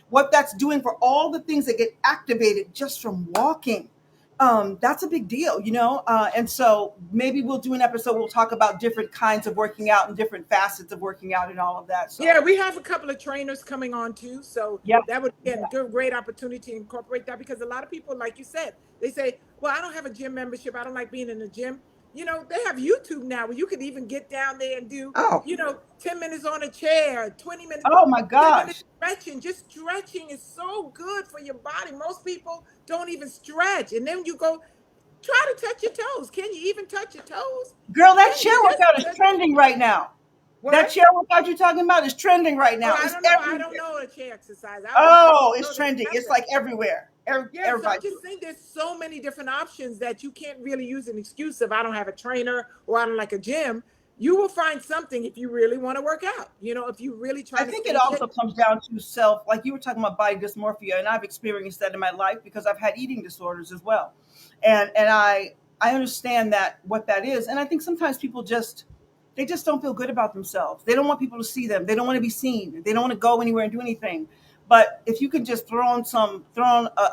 what that's doing for all the things that get activated just from walking. that's a big deal, you know? And so maybe we'll do an episode. We'll talk about different kinds of working out and different facets of working out and all of that. So Yeah, we have a couple of trainers coming on too. So yeah, that would be a yeah. great opportunity to incorporate that, because a lot of people, like you said, they say, well, I don't have a gym membership. I don't like being in the gym. They have YouTube now where you could even get down there and do, Oh, 10 minutes on a chair, 20 minutes, Oh my 10 minutes gosh. stretching. Just stretching is so good for your body. Most people don't even stretch. And then you go, try to touch your toes. Can you even touch your toes? Girl, that Can chair you workout is just, trending right now. That what? chair workout you're talking about is trending right Oh, now. I It's don't know. I don't everywhere. know a chair exercise. I always Oh, it's know they trending. have It's them. like everywhere. Yeah, so I'm Everybody do just it. saying there's so many different options that you can't really use an excuse of I don't have a trainer or I don't like a gym. You will find something if you really want to work out. If you really I trying to think it stay in shape. also comes down to self, like you were talking about body dysmorphia, and I've experienced that in my life because I've had eating disorders as well, and I understand that what that is, and I think sometimes people they just don't feel good about themselves. They don't want people to see them. They don't want to be seen. They don't want to go anywhere and do anything. But if you can just throw on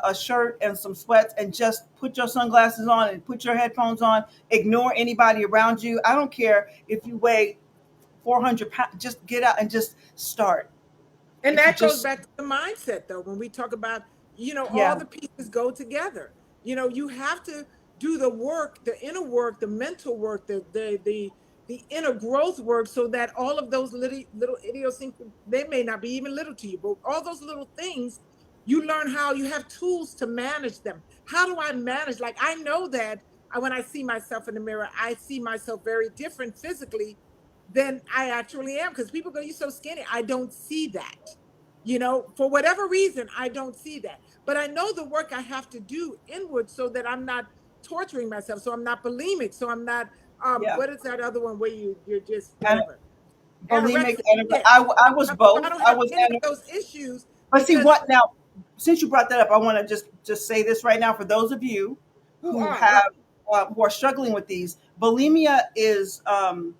a shirt and some sweats and just put your sunglasses on and put your headphones on, ignore anybody around you. I don't care if you weigh 400 pounds, just get out and just start. And If you that goes just, back to the mindset, though, when we talk about, all yeah, the pieces go together. You have to do the work, the inner work, the mental work, the inner growth work, so that all of those little idiosyncrasies, they may not be even little to you, but all those little things, you learn how you have tools to manage them. How do I manage? Like, I know that when I see myself in the mirror, I see myself very different physically than I actually am. Because people go, "You're so skinny." I don't see that. For whatever reason, I don't see that. But I know the work I have to do inward so that I'm not torturing myself. So I'm not bulimic. So I'm not, yeah. what is that other one where you're just And whatever? bulimic, Anorexic. and Yeah. I was So I both. don't I have was, any of those issues but see because what now, since you brought that up, I want to just say this right now for those of you who who are right. have, who are struggling with these. Bulimia is an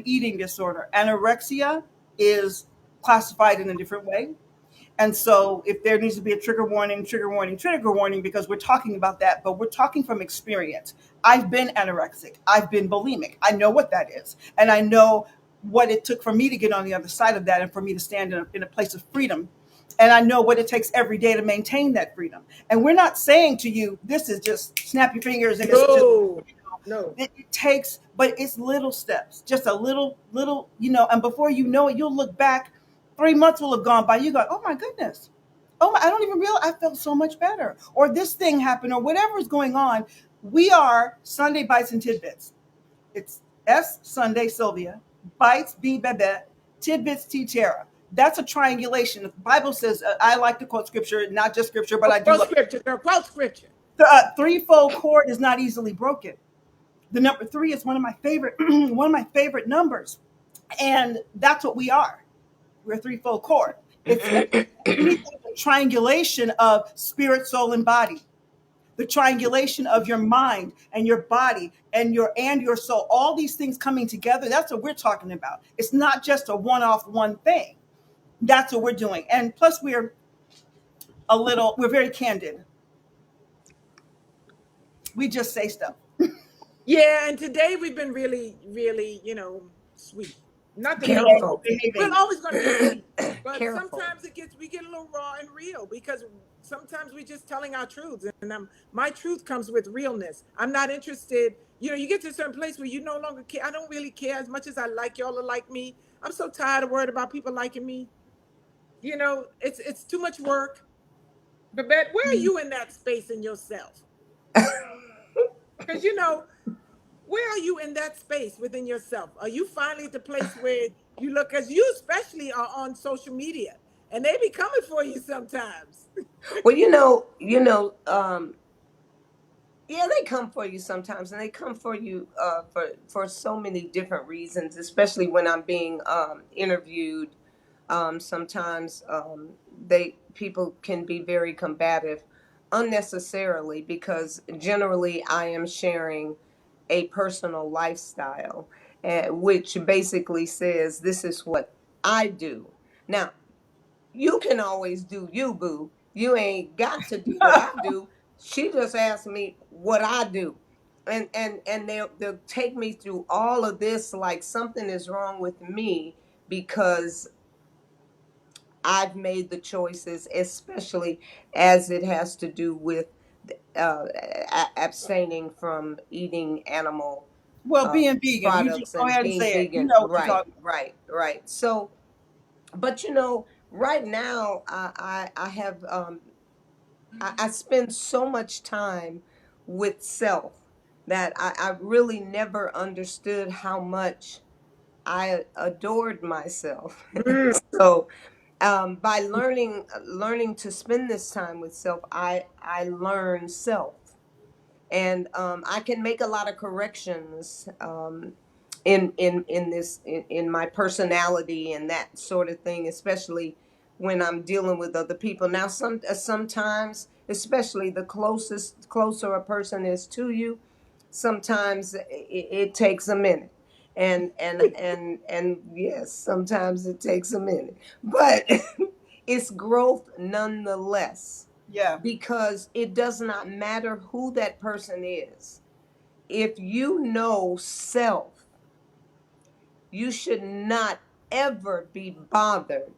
eating disorder. Anorexia is classified in a different way. And so if there needs to be a trigger warning, trigger warning, trigger warning, because we're talking about that, but we're talking from experience. I've been anorexic. I've been bulimic. I know what that is. And I know what it took for me to get on the other side of that and for me to stand in a place of freedom. And I know what it takes every day to maintain that freedom. And we're not saying to you, this is just snap your fingers and it's just, No, no. it takes, but it's little steps, just a little, and before you know it, you'll look back. 3 months will have gone by. You go, oh my goodness. Oh my, I don't even realize I felt so much better. Or this thing happened, or whatever is going on. We are Sunday Bites and Tidbits. It's S Sunday Silvia, Bites B Babette, Tidbits T Terrah. That's a triangulation. The Bible says, I like to quote scripture, not just scripture, but I do Quote love scripture, girl. Quote scripture. the threefold cord is not easily broken. The number three is one of my favorite one of my favorite numbers, and that's what we are. We're a threefold cord. It's anything, a triangulation of spirit, soul, and body. The triangulation of your mind and your body and your soul. All these things coming together. That's what we're talking about. It's not just a one-off one thing. That's what we're doing. And plus, we're very candid. We just say stuff. Yeah, and today we've been really, really, sweet. Not that we always, careful. we're Behaving. always going to be sweet, but Careful. sometimes we get a little raw and real, because sometimes we're just telling our truths, and my truth comes with realness. I'm not interested. You get to a certain place where you no longer care. I don't really care as much as I like y'all to like me. I'm so tired of worried about people liking me. It's too much work. Babette, where are you in that space in yourself? Because where are you in that space within yourself? Are you finally at the place where you look, because you especially are on social media and they be coming for you sometimes? Well, yeah, they come for you sometimes, and they come for you for so many different reasons. Especially when I'm being interviewed, sometimes they people can be very combative unnecessarily, because generally I am sharing a personal lifestyle, which basically says this is what I do. Now, you can always do you, boo. You ain't got to do what I do. She just asked me what I do. And they'll take me through all of this like something is wrong with me because I've made the choices, especially as it has to do with abstaining from eating animal Well, uh, being vegan, you just products go and ahead and being say it. You vegan. know what you're Right, talking about. right, right. So, but you know, right now I have I spend so much time with self that I really never understood how much I adored myself. Mm, So by learning to spend this time with self, I learn self, and I can make a lot of corrections in this in my personality and that sort of thing, especially when I'm dealing with other people. Now, sometimes, especially the closer a person is to you, sometimes it takes a minute. And yes, sometimes it takes a minute, but it's growth nonetheless, Yeah. because it does not matter who that person is. If you know self, you should not ever be bothered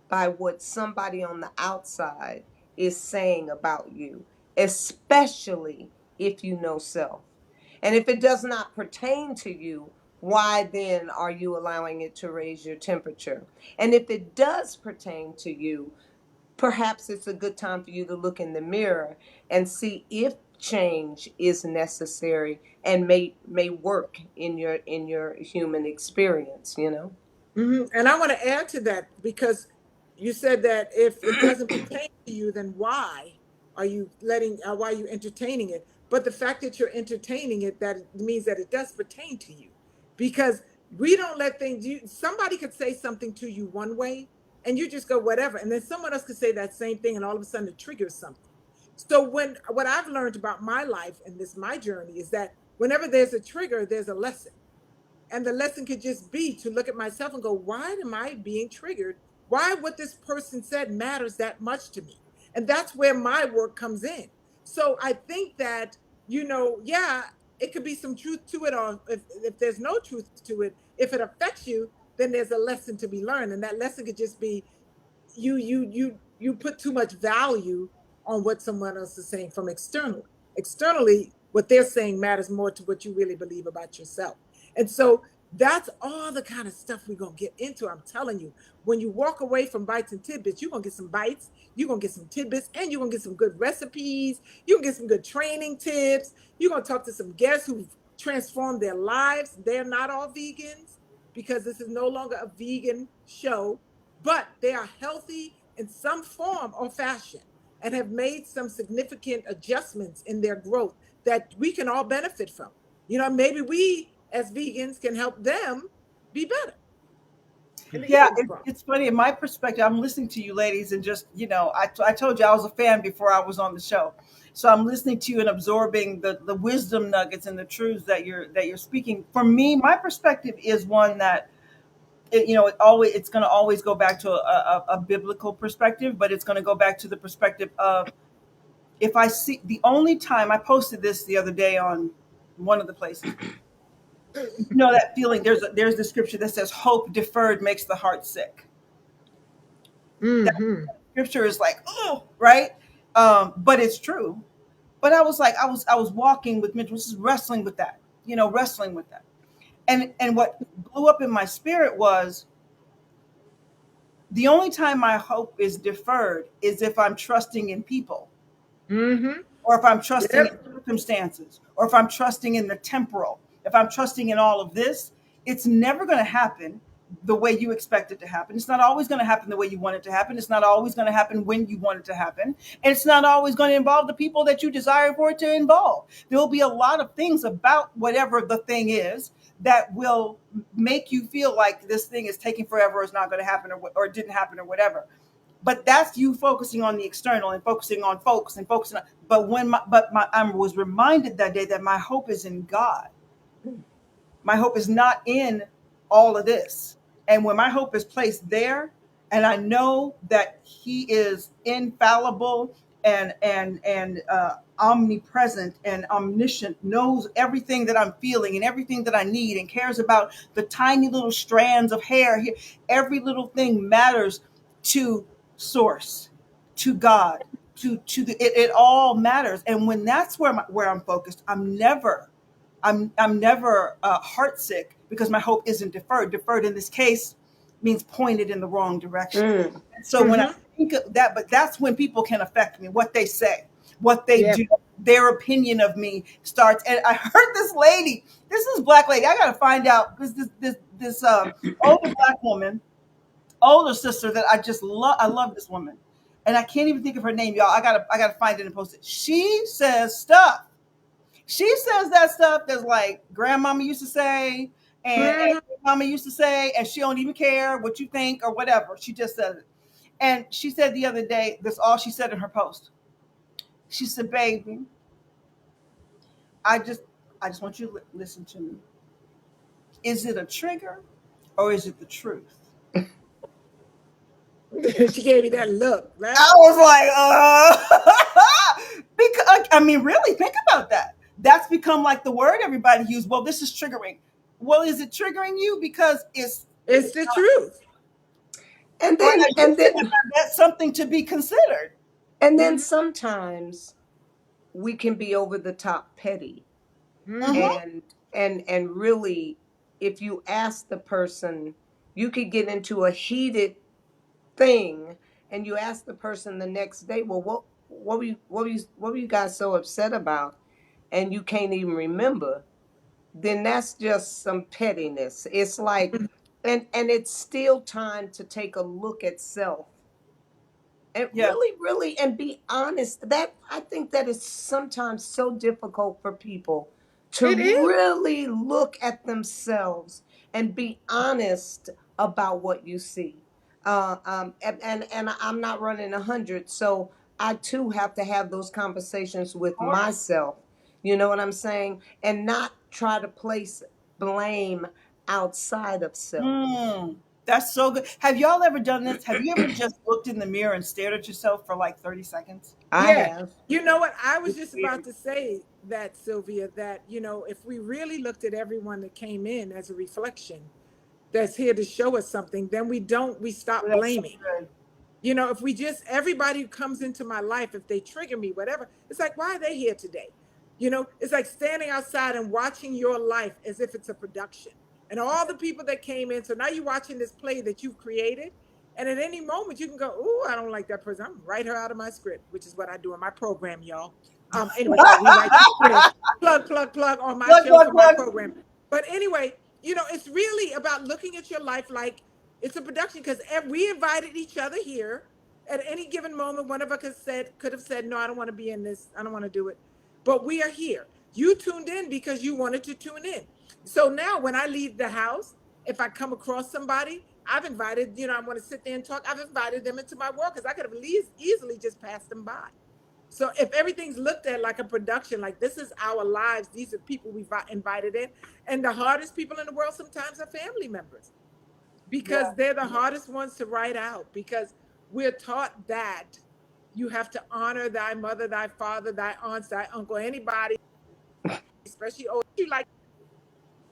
by what somebody on the outside is saying about you, especially if you know self. And if it does not pertain to you, why then are you allowing it to raise your temperature? And if it does pertain to you, perhaps it's a good time for you to look in the mirror and see if change is necessary and may work in your human experience, you know. And I want to add to that because you said that if it doesn't pertain to you, then why are you entertaining it? But the fact that you're entertaining it, that means that it does pertain to you, because we don't let things. Somebody could say something to you one way, and you just go whatever, and then someone else could say that same thing, and all of a sudden it triggers something. So what I've learned about my life and this my journey is that whenever there's a trigger, there's a lesson. And the lesson could just be to look at myself and go, why am I being triggered? Why what this person said matters that much to me? And that's where my work comes in. So I think that, yeah, it could be some truth to it, or if there's no truth to it, if it affects you, then there's a lesson to be learned. And that lesson could just be you put too much value on what someone else is saying from externally. What they're saying matters more to what you really believe about yourself. And so that's all the kind of stuff we're going to get into. I'm telling you, when you walk away from bites and tidbits, you're going to get some bites, you're going to get some tidbits, and you're going to get some good recipes, you're going to get some good training tips, you're going to talk to some guests who've transformed their lives. They're not all vegans, because this is no longer a vegan show, but they are healthy in some form or fashion and have made some significant adjustments in their growth that we can all benefit from. Maybe we as vegans can help them be better in the Yeah, eating department. it's funny. In my perspective, I'm listening to you ladies, and just, I told you I was a fan before I was on the show. So I'm listening to you and absorbing the wisdom nuggets and the truths that you're speaking. For me, my perspective is one that it's going to always go back to a biblical perspective, but it's going to go back to the perspective of, if I see, the only time I posted this the other day on one of the places, that feeling, there's the scripture that says hope deferred makes the heart sick. That Mm-hmm. scripture is like, oh, right. But it's true. But I was like, I was walking with Mitchell, just wrestling with that, wrestling with that. And what blew up in my spirit was, the only time my hope is deferred is if I'm trusting in people, Mm-hmm. or if I'm trusting in Yep. circumstances, or if I'm trusting in the temporal, if I'm trusting in all of this. It's never going to happen the way you expect it to happen. It's not always going to happen the way you want it to happen. It's not always going to happen when you want it to happen. And it's not always going to involve the people that you desire for it to involve. There will be a lot of things about whatever the thing is that will make you feel like this thing is taking forever, or it's not going to happen, or it didn't happen, or whatever. But that's you focusing on the external and focusing on folks and focusing on. I was reminded that day that my hope is in God. My hope is not in all of this. And when my hope is placed there, and I know that He is infallible, and omnipresent and omniscient, knows everything that I'm feeling and everything that I need, and cares about the tiny little strands of hair here. Every little thing matters to source, to God, to the it all matters. And when that's where I'm focused, I'm never heartsick, because my hope isn't deferred. Deferred in this case means pointed in the wrong direction. Mm. And so when I think of that, but that's when people can affect me, what they say, what they Yeah. do, their opinion of me starts. And I heard this lady, this black lady, I got to find out, this older black woman, older sister that I just love. I love this woman. And I can't even think of her name, y'all. I gotta find it and post it. She says stuff. She says that stuff that's like grandmama used to say, and Mhm. mama used to say, and she don't even care what you think or whatever. She just says it. And she said the other day, that's all she said in her post. She said, "Baby, I just want you to listen to me. Is it a trigger or is it the truth?" She gave me that look, right? I was like, because I mean, really think about that. That's become like the word everybody uses. Well, this is triggering. Well, is it triggering you because It's the truth. And or then as you and said, then that's something to be considered? and then Mhm. sometimes we can be over the top petty, Mhm. Mm-hmm. and really, if you ask the person, you could get into a heated thing, and you ask the person the next day, well, what were you guys so upset about, and you can't even remember, then that's just some pettiness. It's like, and it's still time to take a look at self, and Yeah. really and be honest. That, I think that is sometimes so difficult for people to It is. really look at themselves and be honest about what you see. And I'm not running 100, so I too have to have those conversations Of with course. myself. You know what I'm saying? And not try to place blame outside of self. That's so good. Have y'all ever done this? Have you ever just looked in the mirror and stared at yourself for like 30 seconds? I Yeah. have. You know what? I was It's just about weird. to say that, Sylvia, that, if we really looked at everyone that came in as a reflection that's here to show us something, then we stop That's so blaming. good. If we just, everybody who comes into my life, if they trigger me, whatever, it's like, why are they here today? It's like standing outside and watching your life as if it's a production. And all the people that came in, so now you're watching this play that you've created. And at any moment you can go, "Oh, I don't like that person. I'm gonna write her out of my script," which is what I do in my program, y'all. Anyway, so I rewrite the script, plug on my Plug, show plug, for my plug. program. But anyway, it's really about looking at your life like it's a production, because we invited each other here. At any given moment, one of us could have said, "No, I don't want to be in this. I don't want to do it." But we are here. You tuned in because you wanted to tune in. So now when I leave the house, if I come across somebody, I've invited, I want to sit there and talk. I've invited them into my world, because I could have easily just passed them by. So if everything's looked at like a production, like this is our lives, these are people we've invited in. And the hardest people in the world sometimes are family members, Yeah. because they're the hardest ones to write out, because we're taught that you have to honor thy mother, thy father, thy aunts, thy uncle, anybody, especially old, you like,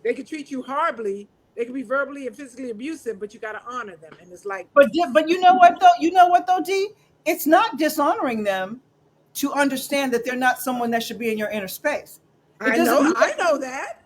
they could treat you horribly. They could be verbally and physically abusive, but you got to honor them. And it's like, But you know what though? You know what though, D? It's not dishonoring them to understand that they're not someone that should be in your inner space. It I doesn't know, mean I know that.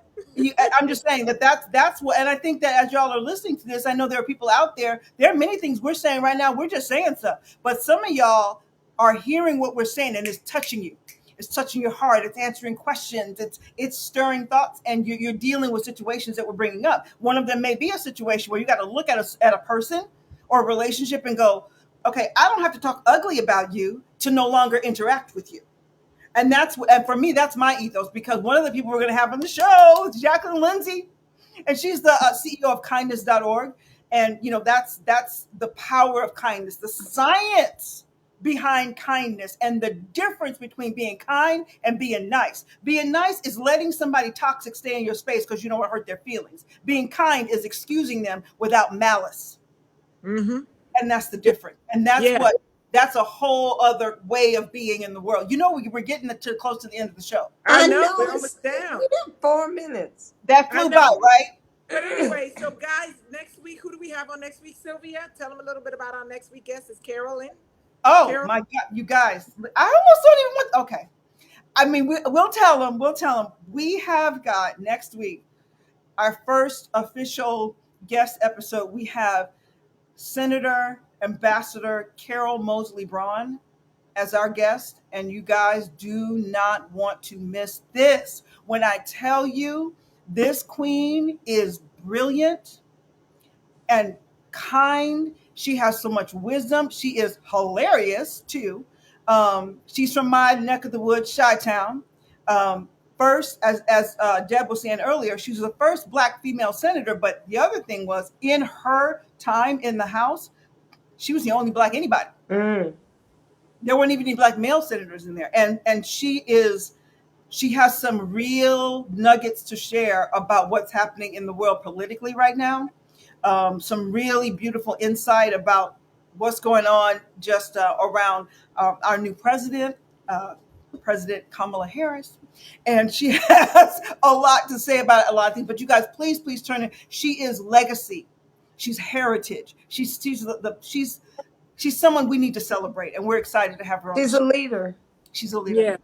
I'm just saying that's what, and I think that as y'all are listening to this, I know there are people out there. There are many things we're saying right now. We're just saying stuff, but some of y'all are hearing what we're saying, and it's touching you. It's touching your heart. It's answering questions. It's stirring thoughts, and you're dealing with situations that we're bringing up. One of them may be a situation where you got to look at a person or a relationship and go, okay, I don't have to talk ugly about you to no longer interact with you. And for me, that's my ethos, because one of the people we're going to have on the show is Jacqueline Lindsay, and she's the CEO of kindness.org. And that's the power of kindness, the science behind kindness, and the difference between being kind and being nice. Being nice is letting somebody toxic stay in your space because you don't want to hurt their feelings. Being kind is excusing them without malice, Mm-hmm. and that's the difference. And that's Yeah. what that's a whole other way of being in the world. You know, we're getting to close to the end of the show. I I know know we're almost down. we did 4 minutes. That I flew by, know. right? But anyway, so guys, next week, who do we have on next week, Sylvia? Tell them a little bit about our next week guest. Is Carolyn? Oh Carol? my God, you guys! I almost don't even want. Okay, I mean, we'll tell them. We'll tell them. We have got next week our first official guest episode. We have Senator Ambassador Carol Mosley Braun as our guest, and you guys do not want to miss this. When I tell you, this queen is brilliant and kind. She has so much wisdom. She is hilarious too. She's from my neck of the woods, Chi-Town. First, as Deb was saying earlier, she was the first Black female senator. But the other thing was, in her time in the House, she was the only Black anybody. Mm. There weren't even any Black male senators in there, and she has some real nuggets to share about what's happening in the world politically right now. Some really beautiful insight about what's going on just around our new president, President Kamala Harris. And she has a lot to say about a lot of things. But you guys, please turn in. She is legacy. She's heritage. She's someone we need to celebrate, and we're excited to have her on. She's a leader. She's a leader. Yeah.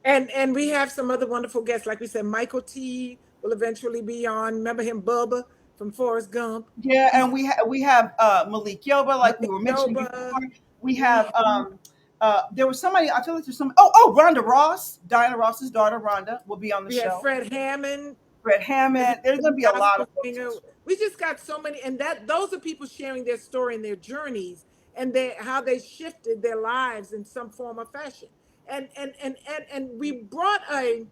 And we have some other wonderful guests. Like we said, Michael T will eventually be on. Remember him, Bubba from Forrest Gump. Yeah, and we have Malik Yoba, like we were mentioning before. We have there was somebody, I feel like there's some Rhonda Ross, Diana Ross's daughter Rhonda will be on the We show. have Fred Hammond. There's gonna be a lot of folks. We just got so many, and those are people sharing their story and their journeys and how they shifted their lives in some form or fashion. And we brought a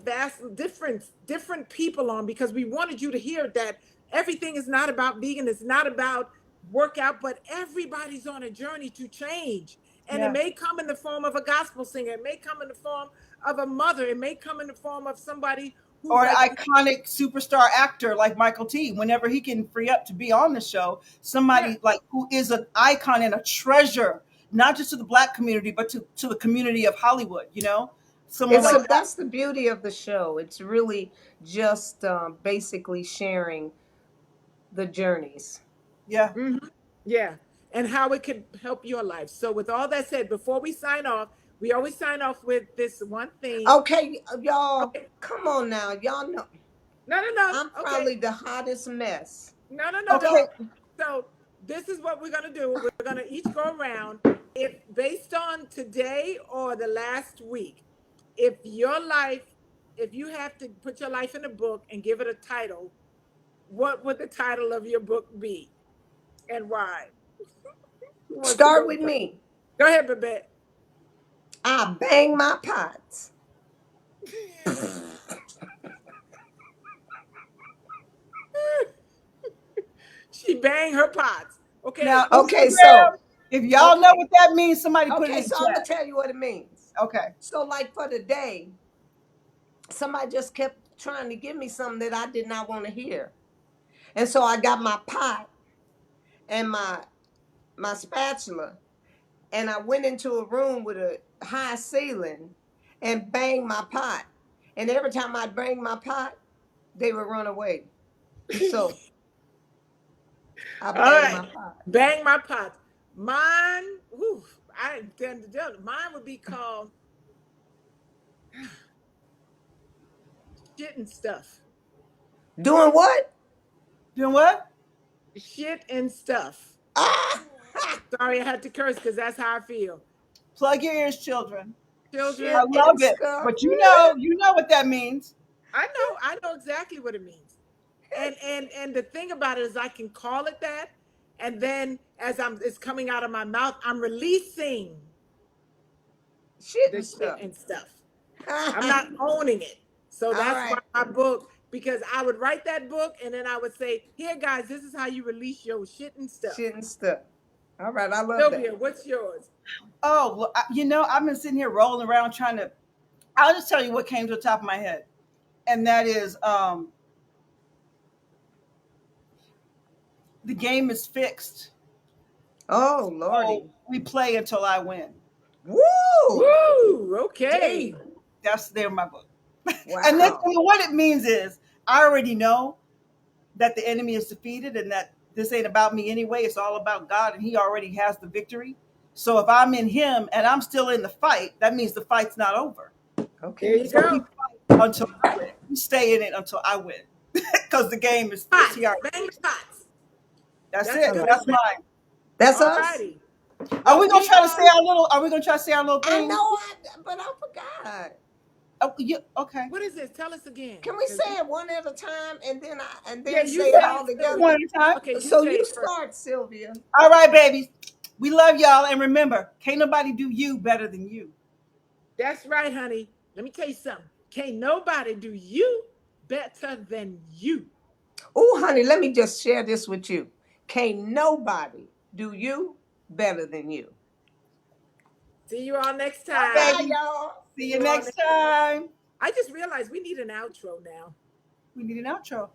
vast different people on because we wanted you to hear that everything is not about vegan, it's not about workout, but everybody's on a journey to change. And it may come in the form of a gospel singer, it may come in the form of a mother, it may come in the form of somebody who, or an iconic superstar actor like Michael T. Whenever he can free up to be on the show, somebody like who is an icon and a treasure, not just to the Black community, but to the community of Hollywood. You know, someone like that. That's the beauty of the show. It's really just basically sharing the journeys. Yeah. Yeah, and how it could help your life. So with all that said, before we sign off, we always sign off with this one thing. Okay, y'all, come on now. Y'all know. No. I'm probably the hottest mess. No. Okay. So this is what we're gonna do. We're gonna each go around. If based on today or the last week, if you have to put your life in a book and give it a title, what would the title of your book be, and why? Start with me. Go ahead, Babette. I bang my pots. She banged her pots. Okay. Now, Okay, so if y'all know what that means, somebody put it in the so I'm gonna chat. tell you what it means. Okay. So like for the day, somebody just kept trying to give me something that I did not want to hear. And so I got my pot and my spatula, and I went into a room with a high ceiling and banged my pot. And every time I bang my pot, they would run away. So I bang my pot. Bang my pot. Mine, mine would be called shit and stuff. Doing what? Doing what? Shit and stuff. Ah! Sorry, I had to curse because that's how I feel. Plug your ears, children. Children, I love and it. stuff. But you know what that means. I know exactly what it means. And the thing about it is I can call it that, and then as it's coming out of my mouth, I'm releasing Shit the and shit stuff. and stuff. I'm not owning it. So that's why my book, because I would write that book and then I would say, here guys, this is how you release your shit and stuff. Shit and stuff. All right, I love Sylvia, that. what's yours? Oh, well, I've been sitting here rolling around I'll just tell you what came to the top of my head. And that is the game is fixed. Oh, So Lordy. we play until I win. Woo! Woo! Okay. Deep. That's there in my book. And then Wow. what it means is I already know that the enemy is defeated and that this ain't about me anyway. It's all about God, and He already has the victory. So if I'm in Him and I'm still in the fight, that means the fight's not over. There Okay. you So we go. fight until I win. We stay in it until I win. Because the game is Pots. here. Bang the pots. That's That's it. good. That's mine. That's All us. righty. Are Well, we gonna we try to say our little? Are we gonna try to say our little I thing? know, but I forgot. Oh, okay. What is this? Tell us again. Can we say it one at a time and then Yeah, you say say it all it, together? One at a time. Okay, you So say you it first. start, Sylvia. All right, babies. We love y'all, and remember, can't nobody do you better than you. That's right, honey. Let me tell you something. Can't nobody do you better than you. Oh, honey, let me just share this with you. Can't nobody do you better than you. See you all next time. Bye, y'all. See you next time. I just realized we need an outro now. We need an outro.